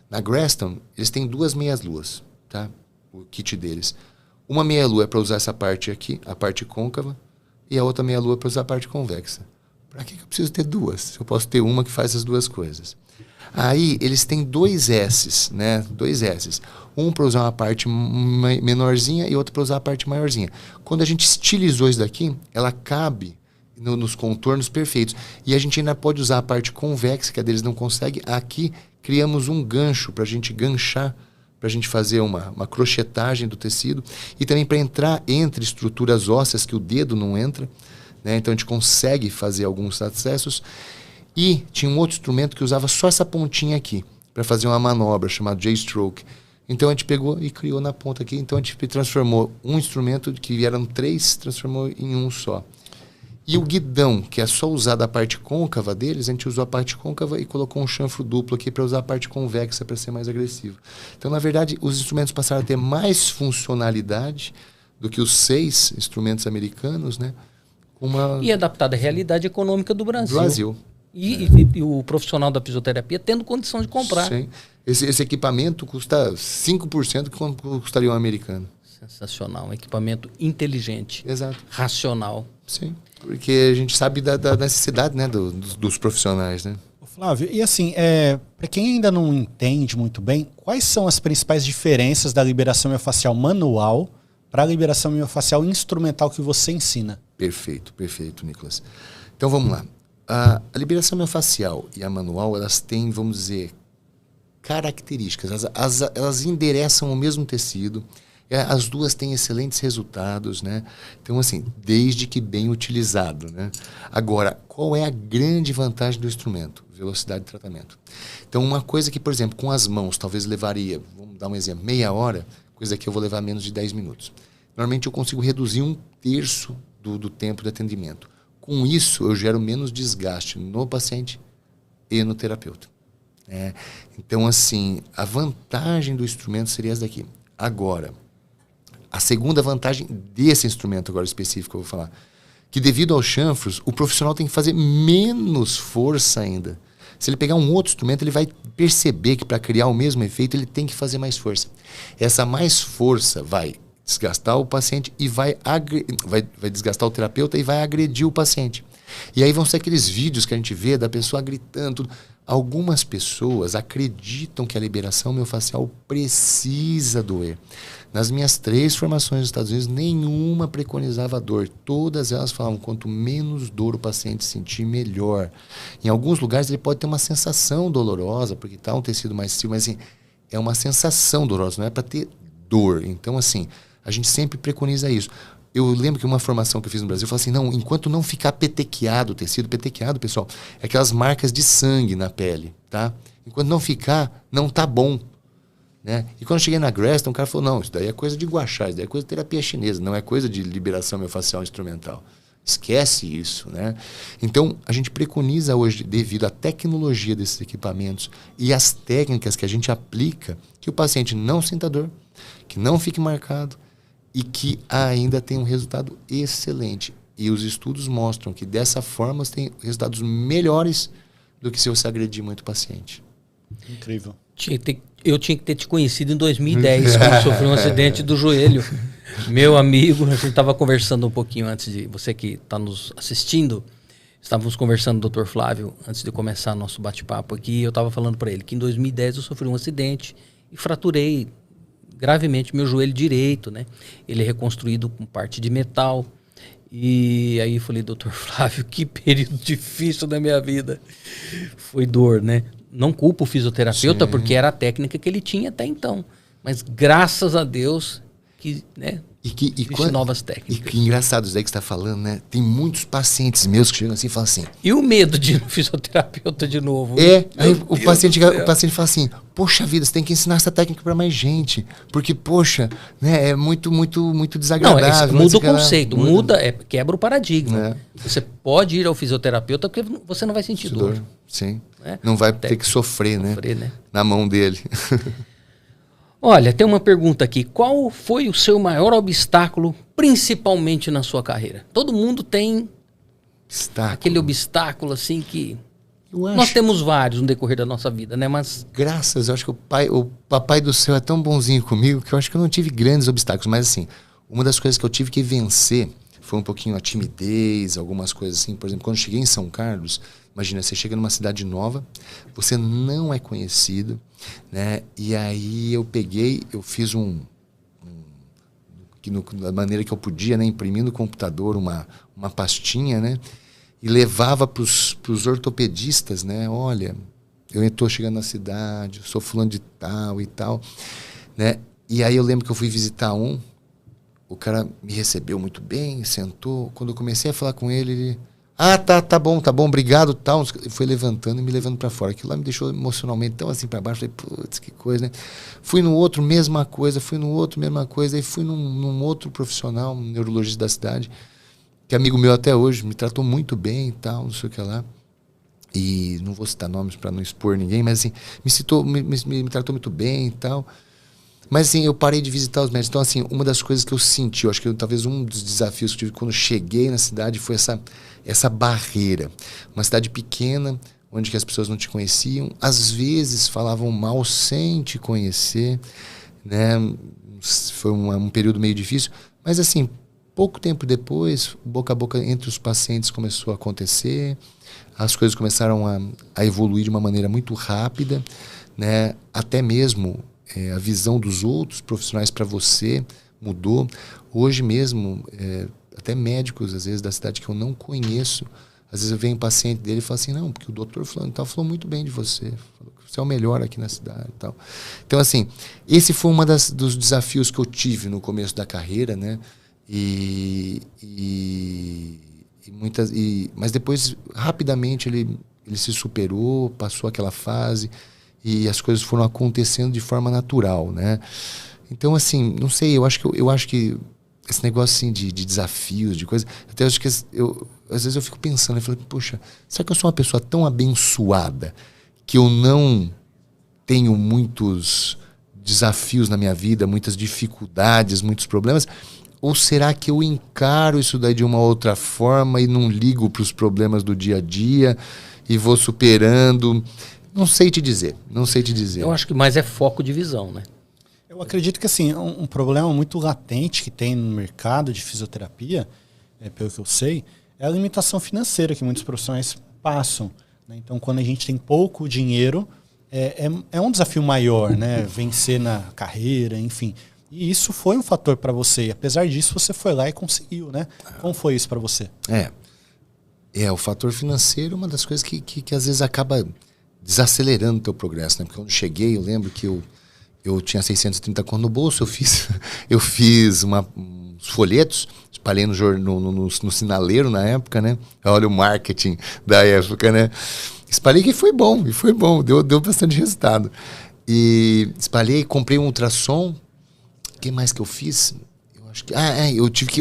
na Graston, eles têm 2 meias-luas, tá? O kit deles. Uma meia-lua é para usar essa parte aqui, a parte côncava, e a outra meia-lua é para usar a parte convexa. Para que eu preciso ter 2? Eu posso ter uma que faz as 2 coisas. Aí, eles têm 2 S's, né? 2 S's. Um para usar uma parte menorzinha e outro para usar a parte maiorzinha. Quando a gente estilizou isso daqui, ela cabe nos contornos perfeitos. E a gente ainda pode usar a parte convexa, que a deles não consegue. Aqui, criamos um gancho para a gente ganchar, para a gente fazer uma crochetagem do tecido. E também para entrar entre estruturas ósseas que o dedo não entra, né? Então, a gente consegue fazer alguns acessos. E tinha um outro instrumento que usava só essa pontinha aqui, para fazer uma manobra chamada J-stroke. Então a gente pegou e criou na ponta aqui. Então a gente transformou um instrumento que eram 3, transformou em um só. E o guidão, que é só usar a parte côncava deles, a gente usou a parte côncava e colocou um chanfro duplo aqui para usar a parte convexa para ser mais agressivo. Então, na verdade, os instrumentos passaram a ter mais funcionalidade do que os 6 instrumentos americanos, né? E adaptado à realidade econômica do Brasil. E o profissional da fisioterapia tendo condição de comprar. Sim. Esse equipamento custa 5% do que custaria um americano. Sensacional. Um equipamento inteligente. Exato. Racional. Sim. Porque a gente sabe da necessidade, né, dos profissionais, né? Flávio, e assim, para quem ainda não entende muito bem, quais são as principais diferenças da liberação miofascial manual para a liberação miofascial instrumental que você ensina? Perfeito, Nicolas. Então vamos lá. A liberação miofascial e a manual, elas têm, vamos dizer, características. Elas endereçam o mesmo tecido. As duas têm excelentes resultados, né? Então, assim, desde que bem utilizado, né? Agora, qual é a grande vantagem do instrumento? Velocidade de tratamento. Então, uma coisa que, por exemplo, com as mãos, talvez levaria, vamos dar um exemplo, meia hora, coisa que eu vou levar menos de 10 minutos. Normalmente, eu consigo reduzir 1/3 do tempo de atendimento. Com isso, eu gero menos desgaste no paciente e no terapeuta. Então, assim, a vantagem do instrumento seria essa daqui. Agora, a segunda vantagem desse instrumento agora específico que eu vou falar, que devido aos chanfros, o profissional tem que fazer menos força ainda. Se ele pegar um outro instrumento, ele vai perceber que para criar o mesmo efeito, ele tem que fazer mais força. Essa mais força vai desgastar o paciente e vai desgastar o terapeuta e vai agredir o paciente. E aí vão ser aqueles vídeos que a gente vê da pessoa gritando. Algumas pessoas acreditam que a liberação miofascial precisa doer. Nas minhas 3 formações nos Estados Unidos, nenhuma preconizava dor. Todas elas falavam, quanto menos dor o paciente sentir, melhor. Em alguns lugares ele pode ter uma sensação dolorosa, porque está um tecido mais macio, mas assim, é uma sensação dolorosa, não é para ter dor. Então, assim, a gente sempre preconiza isso. Eu lembro que uma formação que eu fiz no Brasil, eu falei assim, não, enquanto não ficar petequiado o tecido, petequiado, pessoal, é aquelas marcas de sangue na pele, tá? Enquanto não ficar, não tá bom, né? E quando eu cheguei na Graston, o cara falou, não, isso daí é coisa de gua sha, isso daí é coisa de terapia chinesa, não é coisa de liberação miofascial instrumental. Esquece isso, né? Então, a gente preconiza hoje, devido à tecnologia desses equipamentos e às técnicas que a gente aplica, que o paciente não sinta dor, que não fique marcado, e que ainda tem um resultado excelente. E os estudos mostram que dessa forma você tem resultados melhores do que se você agredir muito o paciente. Incrível. Eu tinha que ter te conhecido em 2010, quando sofri um acidente do joelho. Meu amigo, a gente estava conversando um pouquinho antes de... Você que está nos assistindo, estávamos conversando, Dr. Flávio, antes de começar nosso bate-papo aqui, eu estava falando para ele que em 2010 eu sofri um acidente e fraturei gravemente meu joelho direito, né? Ele é reconstruído com parte de metal. E aí eu falei, Dr. Flávio, que período difícil da minha vida. Foi dor, né? Não culpo o fisioterapeuta, sim, porque era a técnica que ele tinha até então. Mas graças a Deus que, né? E novas técnicas. E que engraçado isso daí que você está falando, né? Tem muitos pacientes meus que chegam assim e falam assim... E o medo de ir no fisioterapeuta de novo? Aí o paciente fala assim, poxa vida, você tem que ensinar essa técnica para mais gente. Porque, poxa, né, é muito desagradável. Não, muda o conceito, quebra o paradigma. Você pode ir ao fisioterapeuta porque você não vai sentir dor. Sim, não vai ter que sofrer, né? Né? Na mão dele. Olha, tem uma pergunta aqui. Qual foi o seu maior obstáculo, principalmente na sua carreira? Todo mundo tem aquele obstáculo assim que... Nós temos vários no decorrer da nossa vida, né? Mas... Graças, eu acho que o papai do céu é tão bonzinho comigo que eu acho que eu não tive grandes obstáculos. Mas assim, uma das coisas que eu tive que vencer foi um pouquinho a timidez, algumas coisas assim. Por exemplo, quando eu cheguei em São Carlos, imagina, você chega numa cidade nova, você não é conhecido, né? E aí eu fiz da maneira que eu podia, né? Imprimi no computador uma pastinha, né? E levava para os ortopedistas, né? Olha, eu estou chegando na cidade, eu sou fulano de tal e tal, né? E aí eu lembro que eu fui visitar o cara me recebeu muito bem, sentou. Quando eu comecei a falar com ele, tá bom, obrigado, tal. Ele foi levantando e me levando para fora. Aquilo lá me deixou emocionalmente tão assim para baixo. Falei, putz, que coisa, né? Fui no outro, mesma coisa. E fui num outro profissional, um neurologista da cidade, que é amigo meu até hoje, me tratou muito bem e tal, não sei o que lá. E não vou citar nomes para não expor ninguém, mas assim, me tratou muito bem e tal. Mas assim, eu parei de visitar os médicos. Então assim, uma das coisas que eu senti, eu acho que talvez um dos desafios que eu tive quando eu cheguei na cidade foi essa barreira. Uma cidade pequena, onde que as pessoas não te conheciam, às vezes falavam mal sem te conhecer, né? Foi um período meio difícil, mas assim, pouco tempo depois, boca a boca entre os pacientes começou a acontecer, as coisas começaram a evoluir de uma maneira muito rápida, né? Até mesmo a visão dos outros profissionais para você mudou. Hoje mesmo, até médicos, às vezes, da cidade que eu não conheço, às vezes eu venho um paciente dele e falo assim, não, porque o doutor fulano tal falou muito bem de você, falou que você é o melhor aqui na cidade e tal. Então, assim, esse foi dos desafios que eu tive no começo da carreira, né? Mas depois, rapidamente, ele se superou, passou aquela fase e as coisas foram acontecendo de forma natural, né? Então, assim, não sei, eu acho que esse negócio assim, de desafios, de coisas, até acho que às vezes eu fico pensando, eu falo, poxa, será que eu sou uma pessoa tão abençoada que eu não tenho muitos desafios na minha vida, muitas dificuldades, muitos problemas? Ou será que eu encaro isso daí de uma outra forma e não ligo para os problemas do dia a dia e vou superando? Não sei te dizer. Eu acho que mais é foco de visão, né? Eu acredito que assim, um problema muito latente que tem no mercado de fisioterapia, pelo que eu sei, é a limitação financeira que muitos profissionais passam, né? Então, quando a gente tem pouco dinheiro, é um desafio maior, né? Vencer na carreira, enfim. E isso foi um fator para você. E apesar disso, você foi lá e conseguiu, né? Como foi isso para você? O fator financeiro é uma das coisas que às vezes acaba desacelerando o teu progresso, né? Porque quando eu cheguei, eu lembro que eu tinha 630 conto no bolso, eu fiz uns folhetos, espalhei no sinaleiro na época, né? Olha o marketing da época, né? Espalhei que foi bom, deu bastante resultado. E espalhei, comprei um ultrassom. O que mais que eu fiz? Eu acho que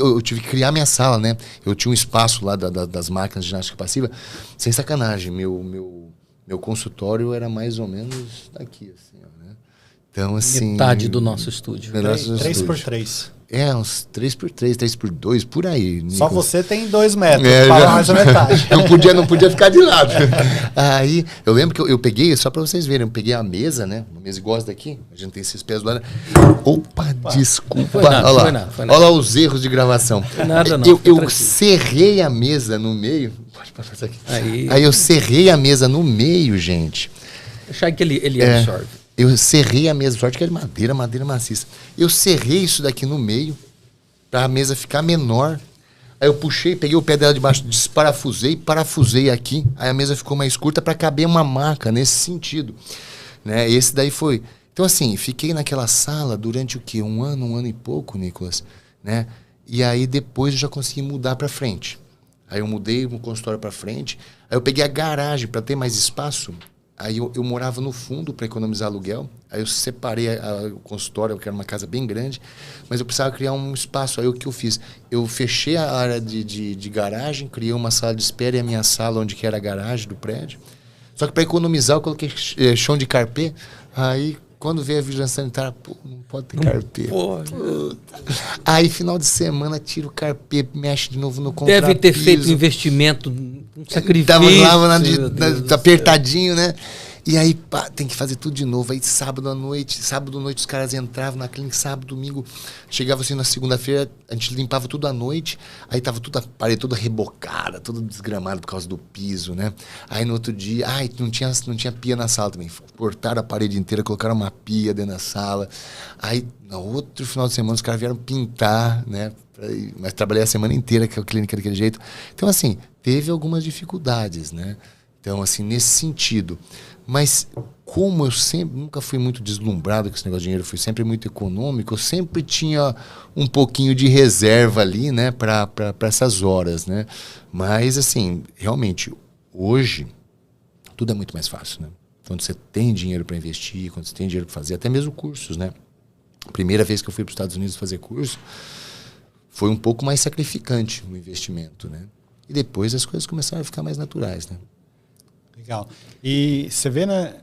eu tive que criar minha sala, né? Eu tinha um espaço lá das máquinas de ginástica passiva. Sem sacanagem, meu consultório era mais ou menos daqui, assim, ó, né? Então, assim... Metade do nosso estúdio. 3x3. Uns 3x3, 3x2, por aí. Nicolas. Só você tem 2 metros, para mais a metade. Não podia ficar de lado. Aí, eu lembro que eu peguei, só para vocês verem, eu peguei a mesa, né? Uma mesa igual essa daqui, a gente tem esses pés do lado. Opa, desculpa. Olha lá os erros de gravação. Eu cerrei a mesa no meio. Pode passar isso aqui. Aí eu cerrei a mesa no meio, gente. Achar que ele absorve. Eu cerrei a mesa, sorte que é de madeira maciça. Eu cerrei isso daqui no meio, para a mesa ficar menor. Aí eu puxei, peguei o pé dela de baixo, parafusei aqui. Aí a mesa ficou mais curta para caber uma maca nesse sentido, né? Esse daí foi. Então assim, fiquei naquela sala durante o quê? Um ano e pouco, Nicolas, né? E aí depois eu já consegui mudar para frente. Aí eu mudei o consultório para frente. Aí eu peguei a garagem para ter mais espaço. Aí eu morava no fundo para economizar aluguel. Aí eu separei o consultório, que era uma casa bem grande, mas eu precisava criar um espaço. Aí o que eu fiz? Eu fechei a área de garagem, criei uma sala de espera e a minha sala, onde que era a garagem do prédio. Só que para economizar, eu coloquei chão de carpê. Aí Quando veio a vigilância sanitária, pô, não pode ter carpê. Aí, final de semana, tira o carpê, mexe de novo no contrapiso. Deve ter feito um investimento, um sacrifício. Tava lá apertadinho, né? E aí, pá, tem que fazer tudo de novo. Aí, sábado à noite os caras entravam na clínica, sábado, domingo. Chegava assim na segunda-feira, a gente limpava tudo à noite. Aí tava tudo, a parede toda rebocada, tudo desgramado por causa do piso, né? Aí no outro dia, não tinha pia na sala também. Cortaram a parede inteira, colocaram uma pia dentro da sala. Aí, no outro final de semana, os caras vieram pintar, né? Mas trabalhei a semana inteira com a clínica daquele jeito. Então, assim, teve algumas dificuldades, né? Então, assim, nesse sentido. Mas como eu sempre nunca fui muito deslumbrado com esse negócio de dinheiro, fui sempre muito econômico, eu sempre tinha um pouquinho de reserva ali, né, para essas horas, né? Mas, assim, realmente, hoje, tudo é muito mais fácil, né? Quando você tem dinheiro para investir, quando você tem dinheiro para fazer, até mesmo cursos, né? A primeira vez que eu fui para os Estados Unidos fazer curso, foi um pouco mais sacrificante o investimento, né? E depois as coisas começaram a ficar mais naturais, né? Legal. E você vê, né,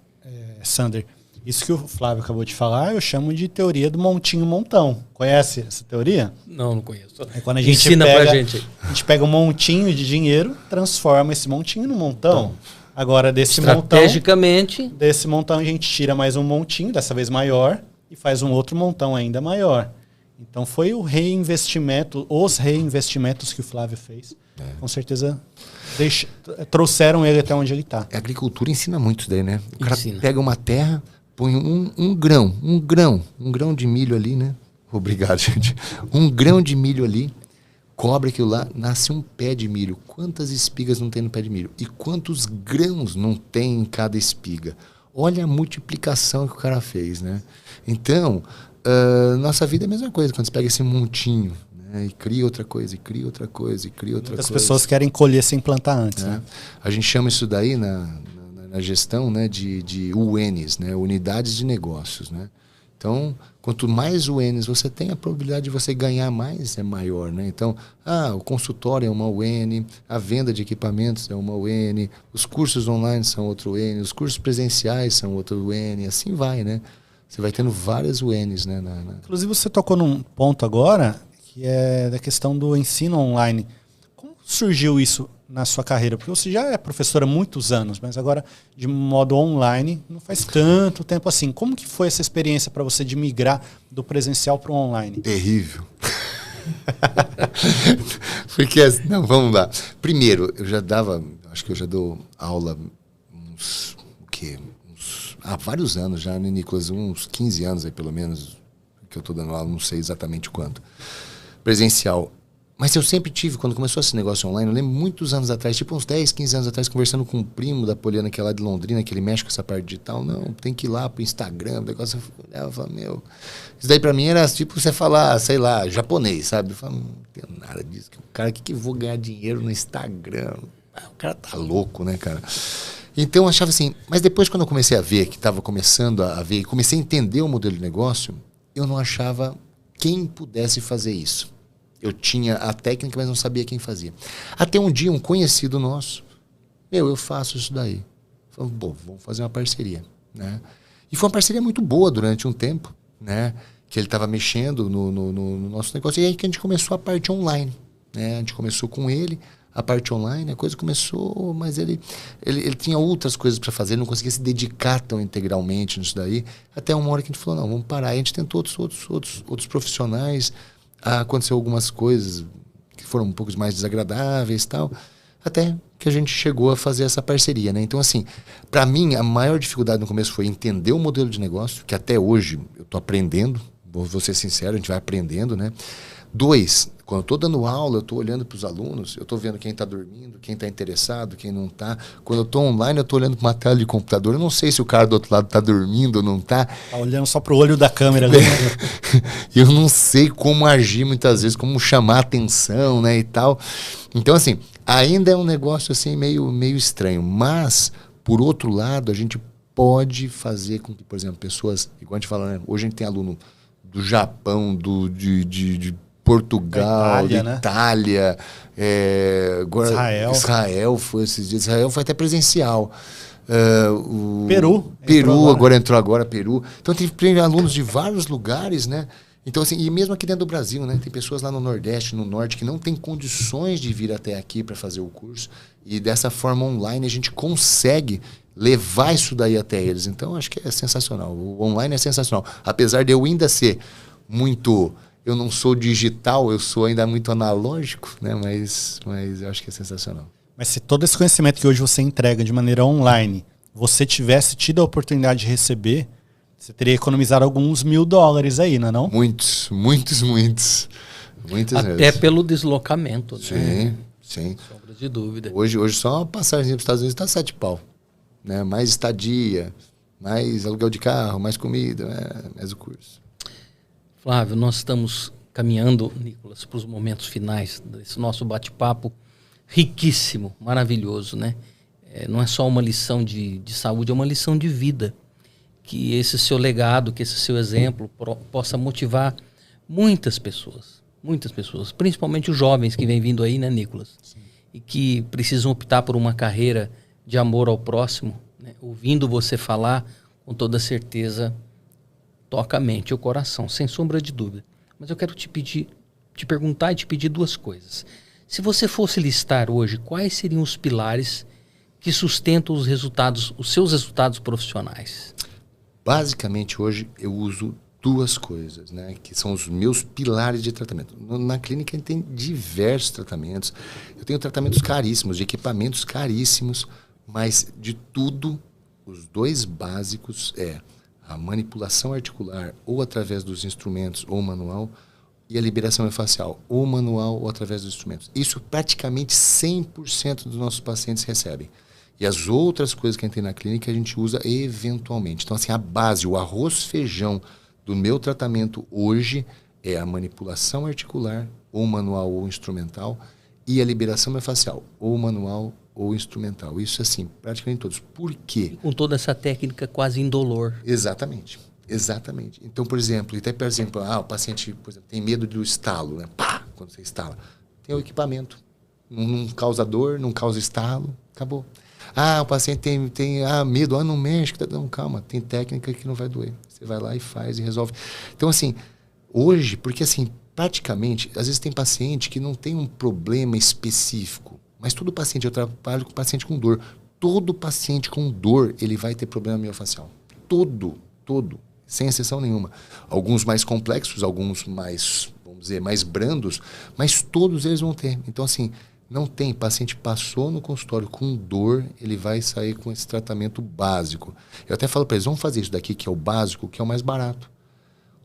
Sander, isso que o Flávio acabou de falar, eu chamo de teoria do montinho-montão. Conhece essa teoria? Não conheço. É quando a gente ensina pega, pra gente. A gente pega um montinho de dinheiro, transforma esse montinho no montão. Agora, estrategicamente, desse montão a gente tira mais um montinho, dessa vez maior, e faz um outro montão ainda maior. Então foi o reinvestimento, os reinvestimentos que o Flávio fez. Com certeza trouxeram ele até onde ele está. A agricultura ensina muito isso daí, né? O cara pega uma terra, põe um grão de milho ali, né? Obrigado, gente. Um grão de milho ali, cobre aquilo lá, nasce um pé de milho. Quantas espigas não tem no pé de milho? E quantos grãos não tem em cada espiga? Olha a multiplicação que o cara fez, né? Então, nossa vida é a mesma coisa. Quando você pega esse montinho, né, e cria outra coisa, e cria outra coisa, e cria outra coisa. As pessoas querem colher sem plantar antes, né? A gente chama isso daí na gestão, né, de UNs, né, unidades de negócios, né? Então, quanto mais UNs você tem, a probabilidade de você ganhar mais é maior, né? Então, o consultório é uma UN, a venda de equipamentos é uma UN, os cursos online são outra UN, os cursos presenciais são outra UN, assim vai, né? Você vai tendo várias UNs, né? Inclusive, você tocou num ponto agora, que é da questão do ensino online. Como surgiu isso na sua carreira? Porque você já é professora há muitos anos, mas agora de modo online não faz tanto tempo assim. Como que foi essa experiência para você de migrar do presencial para o online? Terrível. Porque, não, vamos lá. Primeiro, acho que eu já dou aula há vários anos já, né, Nicolas? Uns 15 anos aí, pelo menos, que eu estou dando aula, não sei exatamente quanto. Presencial. Mas eu sempre tive, quando começou esse negócio online, eu lembro muitos anos atrás, tipo uns 10, 15 anos atrás, conversando com um primo da Poliana, que é lá de Londrina, que ele mexe com essa parte digital. Não, tem que ir lá pro Instagram, o negócio. Eu falava, isso daí pra mim era tipo você falar, sei lá, japonês, sabe? Eu falava, não tem nada disso. Cara, que vou ganhar dinheiro no Instagram? O cara tá louco, né, cara? Então eu achava assim, mas depois quando eu comecei a ver, que estava começando a ver, e comecei a entender o modelo de negócio, eu não achava quem pudesse fazer isso. Eu tinha a técnica, mas não sabia quem fazia. Até um dia, um conhecido nosso, eu faço isso daí. Falei, vamos fazer uma parceria, né? E foi uma parceria muito boa durante um tempo, né? Que ele estava mexendo no nosso negócio. E aí que a gente começou a parte online, né? A gente começou com ele, a parte online, a coisa começou, mas ele tinha outras coisas para fazer, ele não conseguia se dedicar tão integralmente nisso daí. Até uma hora que a gente falou, não, vamos parar. E a gente tentou outros profissionais. Aconteceu algumas coisas que foram um pouco mais desagradáveis e tal, até que a gente chegou a fazer essa parceria, né? Então, assim, para mim, a maior dificuldade no começo foi entender o modelo de negócio, que até hoje eu estou aprendendo, vou ser sincero, a gente vai aprendendo, né? 2, quando eu estou dando aula, eu estou olhando para os alunos, eu estou vendo quem está dormindo, quem está interessado, quem não está. Quando eu estou online, eu estou olhando para uma tela de computador, eu não sei se o cara do outro lado está dormindo ou não está. Está olhando só para o olho da câmera ali. Eu não sei como agir muitas vezes, como chamar atenção, né, e tal. Então, assim, ainda é um negócio assim meio estranho, mas, por outro lado, a gente pode fazer com que, por exemplo, pessoas, igual a gente fala, né, hoje a gente tem aluno do Japão, de Portugal, Itália, de Itália, né? Israel foi esses dias. Israel foi até presencial. Peru agora entrou Peru. Então tem alunos de vários lugares, né? Então, assim, e mesmo aqui dentro do Brasil, né? Tem pessoas lá no Nordeste, no Norte, que não têm condições de vir até aqui para fazer o curso. E dessa forma online a gente consegue levar isso daí até eles. Então, acho que é sensacional. O online é sensacional. Apesar de eu ainda ser muito... Eu não sou digital, eu sou ainda muito analógico, né? Mas eu acho que é sensacional. Mas se todo esse conhecimento que hoje você entrega de maneira online, você tivesse tido a oportunidade de receber, você teria economizado alguns $1.000 aí, não é não? Muitos Até mesmo. pelo deslocamento, Sim, né? sim. Sombra de dúvida. Hoje só uma passagem para os Estados Unidos está 7 pau. Né? Mais estadia, mais aluguel de carro, mais comida, mais o curso. Flávio, nós estamos caminhando, Nicolas, para os momentos finais desse nosso bate-papo riquíssimo, maravilhoso, né? Não é só uma lição de saúde, é uma lição de vida. Que esse seu legado, que esse seu exemplo possa motivar muitas pessoas, principalmente os jovens que vêm vindo aí, né, Nicolas? Sim. E que precisam optar por uma carreira de amor ao próximo, né? Ouvindo você falar, com toda certeza, toca a mente e o coração, sem sombra de dúvida. Mas eu quero te perguntar e te pedir duas coisas. Se você fosse listar hoje, quais seriam os pilares que sustentam os seus resultados profissionais? Basicamente, hoje, eu uso duas coisas, né? Que são os meus pilares de tratamento. Na clínica, tem diversos tratamentos. Eu tenho tratamentos caríssimos, de equipamentos caríssimos, mas de tudo, os dois básicos a manipulação articular, ou através dos instrumentos, ou manual, e a liberação facial, ou manual, ou através dos instrumentos. Isso praticamente 100% dos nossos pacientes recebem. E as outras coisas que a gente tem na clínica a gente usa eventualmente. Então, assim, a base, o arroz feijão do meu tratamento hoje é a manipulação articular, ou manual ou instrumental, e a liberação facial, ou manual ou instrumental. Isso, assim, praticamente todos. Por quê? E com toda essa técnica quase indolor. Exatamente. Então, por exemplo, o paciente, por exemplo, tem medo do estalo, né? Pá! Quando você estala. Tem o equipamento. Não causa dor, não causa estalo, acabou. O paciente tem medo, não mexe. Não, calma, tem técnica que não vai doer. Você vai lá e faz e resolve. Então, assim, hoje, porque assim, praticamente, às vezes tem paciente que não tem um problema específico, mas todo paciente, eu trabalho com paciente com dor, todo paciente com dor, ele vai ter problema miofascial. Todo, sem exceção nenhuma. Alguns mais complexos, alguns mais, vamos dizer, mais brandos, mas todos eles vão ter. Então, assim, não tem. Paciente passou no consultório com dor, ele vai sair com esse tratamento básico. Eu até falo para eles, vamos fazer isso daqui, que é o básico, que é o mais barato.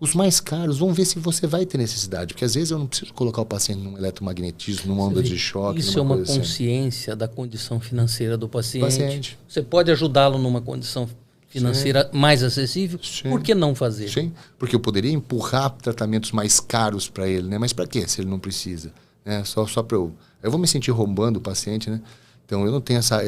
Os mais caros, vamos ver se você vai ter necessidade. Porque às vezes eu não preciso colocar o paciente num eletromagnetismo, numa onda de choque. Isso é uma consciência da condição financeira do paciente. Você pode ajudá-lo numa condição financeira mais acessível. Sim. Por que não fazer? Sim, porque eu poderia empurrar tratamentos mais caros para ele, né? Mas para quê, se ele não precisa? Só para eu vou me sentir roubando o paciente, né? Então eu não tenho essa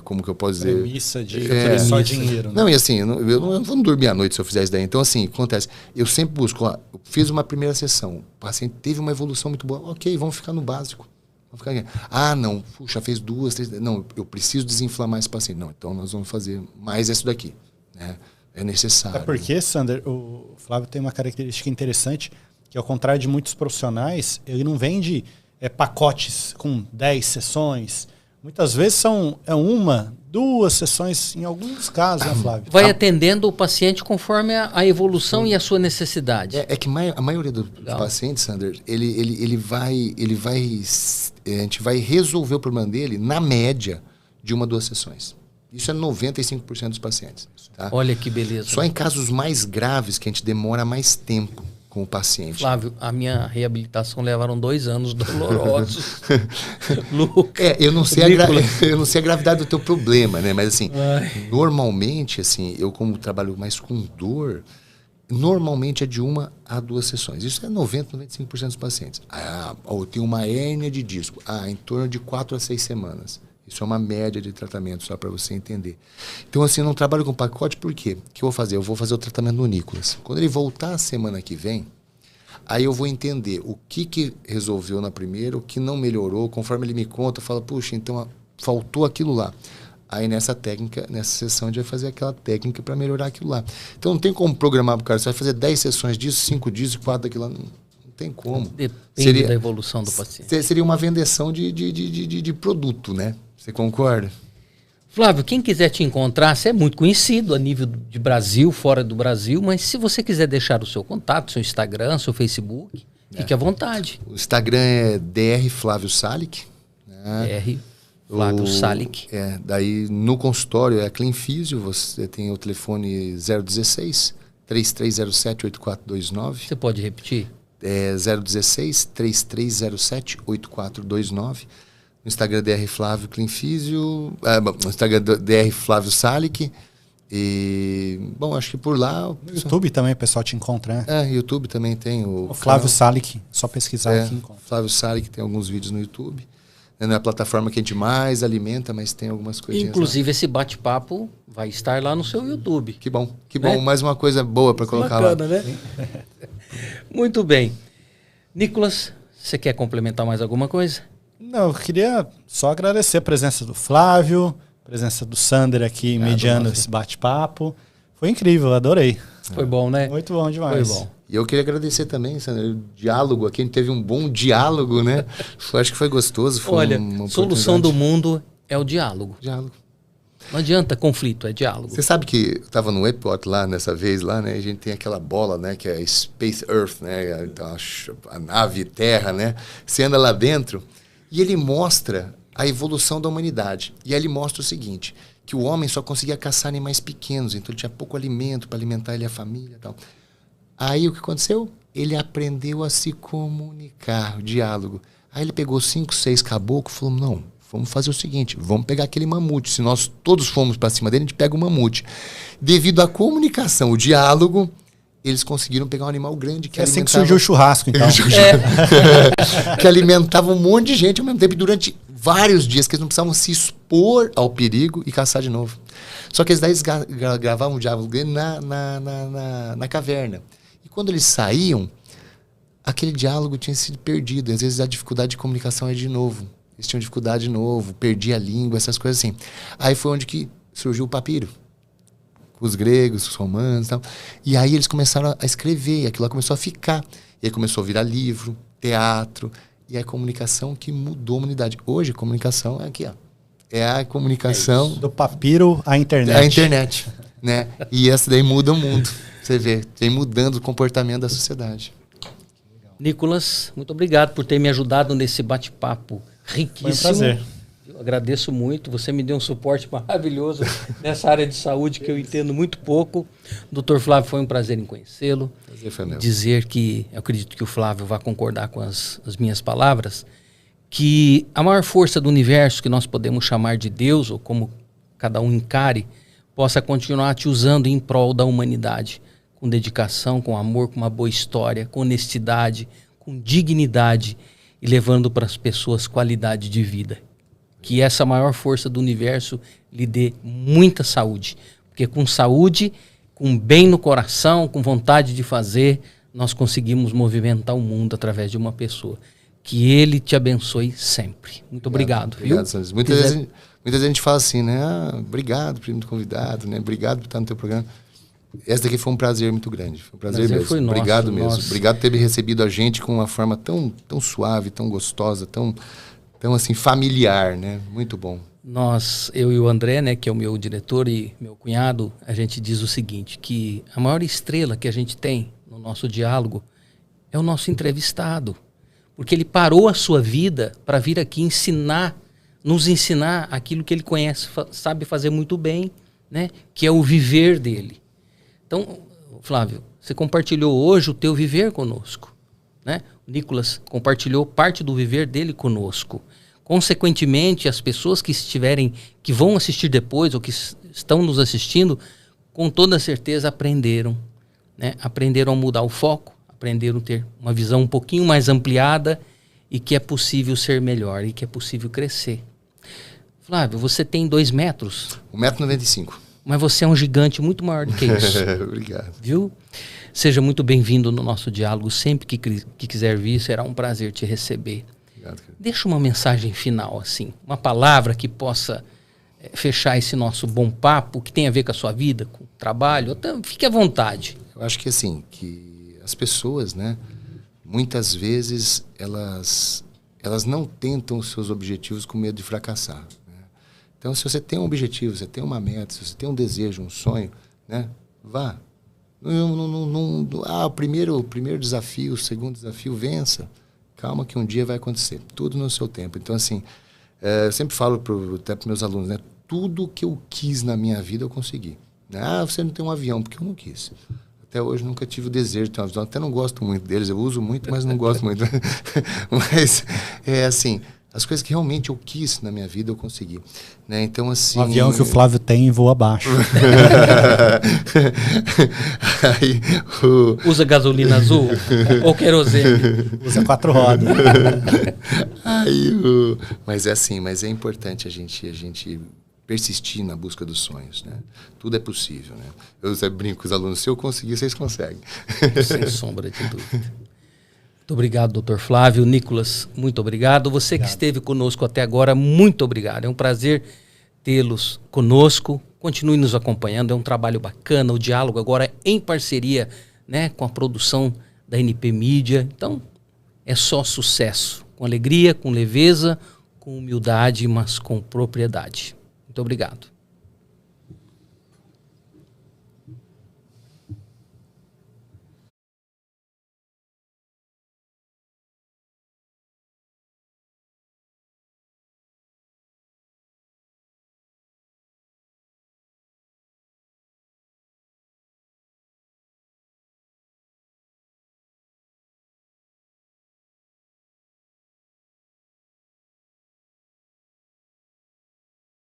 como que eu posso dizer? Premissa de só dinheiro. Né? Não, e assim, eu não vou dormir à noite se eu fizer isso daí. Então, assim, acontece. Eu sempre busco, eu fiz uma primeira sessão, o paciente teve uma evolução muito boa, ok, vamos ficar no básico. Vamos ficar aqui. Não, puxa, fez 2, 3. Não, eu preciso desinflamar esse paciente. Não, então nós vamos fazer mais isso daqui. Né? É necessário. É porque, Sander, o Flávio tem uma característica interessante, que ao contrário de muitos profissionais, ele não vende pacotes com 10 sessões. Muitas vezes são 1, 2 sessões, em alguns casos, né, Flávio? Vai atendendo o paciente conforme a evolução e a sua necessidade. É que a maioria dos pacientes, Sander, ele vai... A gente vai resolver o problema dele, na média, de 1 a 2 sessões. Isso é 95% dos pacientes. Tá? Olha que beleza. Só em casos mais graves que a gente demora mais tempo com o paciente. Flávio, a minha reabilitação levaram 2 anos dolorosos. Eu não sei a gravidade do teu problema, né? Mas assim, normalmente, assim, eu como trabalho mais com dor, normalmente é de 1 a 2 sessões. Isso é 95% dos pacientes. Eu tenho uma hérnia de disco. Em torno de 4 a 6 semanas. Isso é uma média de tratamento, só para você entender. Então, assim, eu não trabalho com pacote, por quê? O que eu vou fazer? Eu vou fazer o tratamento no Nicolas. Quando ele voltar a semana que vem, aí eu vou entender o que resolveu na primeira, o que não melhorou. Conforme ele me conta, eu falo, puxa, então faltou aquilo lá. Aí nessa sessão a gente vai fazer aquela técnica para melhorar aquilo lá. Então não tem como programar para o cara, você vai fazer 10 sessões disso, 5 disso, 4 daquilo lá, não tem como. Depende da evolução do paciente. Seria uma vendeção de produto, né? Você concorda? Flávio, quem quiser te encontrar, você é muito conhecido a nível de Brasil, fora do Brasil, mas se você quiser deixar o seu contato, seu Instagram, seu Facebook, fique à vontade. O Instagram é Dr. Flávio Salic. Né? Dr. Flávio Salic. Daí no consultório é a Clinfísio, você tem o telefone 016 3307 8429. Você pode repetir? 016 3307 8429. No Instagram Dr. Flávio Clinfísio, no Instagram Dr. Flávio Salic. E, bom, acho que por lá... No YouTube também o pessoal te encontra, né? YouTube também tem o Flávio Salic, só pesquisar aqui encontra. Flávio Salic tem alguns vídeos no YouTube. Não é a plataforma que a gente mais alimenta, mas tem algumas coisinhas. Inclusive, esse bate-papo vai estar lá no seu YouTube. Que bom, que bom. Mais uma coisa boa para colocar bacana, lá. Né? Muito bem. Nicolas, você quer complementar mais alguma coisa? Não, eu queria só agradecer a presença do Flávio, a presença do Sander aqui mediando esse bate-papo. Foi incrível, adorei. Foi bom, né? Muito bom demais. Foi bom. E eu queria agradecer também, Sander, o diálogo aqui. A gente teve um bom diálogo, né? Acho que foi gostoso. Foi Olha, solução do mundo é o diálogo. Diálogo. Não adianta conflito, é diálogo. Você sabe que eu estava no Epcot lá, nessa vez lá, né? A gente tem aquela bola, né? Que é Space Earth, né? A nave Terra, né? Você anda lá dentro e ele mostra a evolução da humanidade. E aí ele mostra o seguinte, que o homem só conseguia caçar animais pequenos, então ele tinha pouco alimento para alimentar ele e a família e tal. Aí o que aconteceu? Ele aprendeu a se comunicar, o diálogo. Aí ele pegou 5, 6 caboclos e falou, não, vamos fazer o seguinte, vamos pegar aquele mamute. Se nós todos formos para cima dele, a gente pega o mamute. Devido à comunicação, o diálogo, eles conseguiram pegar um animal grande que alimentava... assim que surgiu o churrasco, então. Que alimentava um monte de gente ao mesmo tempo, durante vários dias, que eles não precisavam se expor ao perigo e caçar de novo. Só que eles daí gravavam o diálogo dele na caverna. E quando eles saíam, aquele diálogo tinha sido perdido. E às vezes a dificuldade de comunicação é de novo. Eles tinham dificuldade de novo, perdia a língua, essas coisas assim. Aí foi onde que surgiu o papiro. Os gregos, os romanos e tal. E aí eles começaram a escrever, e aquilo lá começou a ficar. E aí começou a virar livro, teatro, e é a comunicação que mudou a humanidade. Hoje a comunicação é aqui, ó. É a comunicação... do papiro à internet. A internet, né? E essa daí muda o mundo. Você vê, vem mudando o comportamento da sociedade. Nicolas, muito obrigado por ter me ajudado nesse bate-papo riquíssimo. Foi um prazer. Eu agradeço muito. Você me deu um suporte maravilhoso nessa área de saúde que eu entendo muito pouco. Dr. Flávio, foi um prazer em conhecê-lo. Prazer foi meu. Dizer que, eu acredito que o Flávio vai concordar com as minhas palavras, que a maior força do universo, que nós podemos chamar de Deus, ou como cada um encare, possa continuar te usando em prol da humanidade, com dedicação, com amor, com uma boa história, com honestidade, com dignidade e levando para as pessoas qualidade de vida. Que essa maior força do universo lhe dê muita saúde. Porque com saúde, com bem no coração, com vontade de fazer, nós conseguimos movimentar o mundo através de uma pessoa. Que ele te abençoe sempre. Muito obrigado. Obrigado, Sandro. Muitas vezes a gente fala assim, né? Obrigado por ter me convidado, né? Obrigado por estar no teu programa. Essa daqui foi um prazer muito grande. Foi um prazer mesmo. Foi nosso, obrigado mesmo. nosso. Obrigado por ter recebido a gente com uma forma tão suave, tão gostosa, tão assim, familiar, né? Muito bom. Eu e o André, né, que é o meu diretor e meu cunhado, a gente diz o seguinte, que a maior estrela que a gente tem no nosso diálogo é o nosso entrevistado. Porque ele parou a sua vida para vir aqui nos ensinar aquilo que ele conhece, sabe fazer muito bem, né? Que é o viver dele. Então, Flávio, você compartilhou hoje o teu viver conosco, né? O Nicolas compartilhou parte do viver dele conosco. Consequentemente, as pessoas que vão assistir depois ou que estão nos assistindo, com toda certeza aprenderam, né? Aprenderam a mudar o foco, aprenderam a ter uma visão um pouquinho mais ampliada e que é possível ser melhor e que é possível crescer. Flávio, você tem 2 metros. 1,95 m. Mas você é um gigante muito maior do que isso. Obrigado. Viu? Seja muito bem-vindo no nosso diálogo. Sempre que quiser vir, será um prazer te receber. Obrigado, querido. Deixa uma mensagem final, assim, uma palavra que possa fechar esse nosso bom papo, que tem a ver com a sua vida, com o trabalho. Então, fique à vontade. Eu acho que assim, que as pessoas, né, muitas vezes elas não tentam os seus objetivos com medo de fracassar. Né? Então, se você tem um objetivo, você tem uma meta, se você tem um desejo, um sonho, né, vá. O primeiro desafio, o segundo desafio, vença. Calma que um dia vai acontecer. Tudo no seu tempo. Então, assim, eu sempre falo até para meus alunos, né, tudo que eu quis na minha vida eu consegui. Ah, você não tem um avião, porque eu não quis. Até hoje nunca tive o desejo de ter um avião. Até não gosto muito deles, eu uso muito, mas não gosto muito. Mas, assim, as coisas que realmente eu quis na minha vida eu consegui. Né? Então, assim... O avião que o Flávio tem voa abaixo. Aí, Usa gasolina azul ou querosene? Usa 4 rodas. Mas é assim, mas é importante a gente persistir na busca dos sonhos, né? Tudo é possível, né? Eu sempre brinco com os alunos, se eu conseguir, vocês conseguem. Sem sombra de dúvida. Muito obrigado, Dr. Flávio. Nicolas, muito obrigado. Você que esteve conosco até agora, muito obrigado. É um prazer tê-los conosco. Continue nos acompanhando, é um trabalho bacana. O diálogo agora em parceria, né, com a produção da NP Mídia. Então, é só sucesso. Com alegria, com leveza, com humildade, mas com propriedade. Muito obrigado.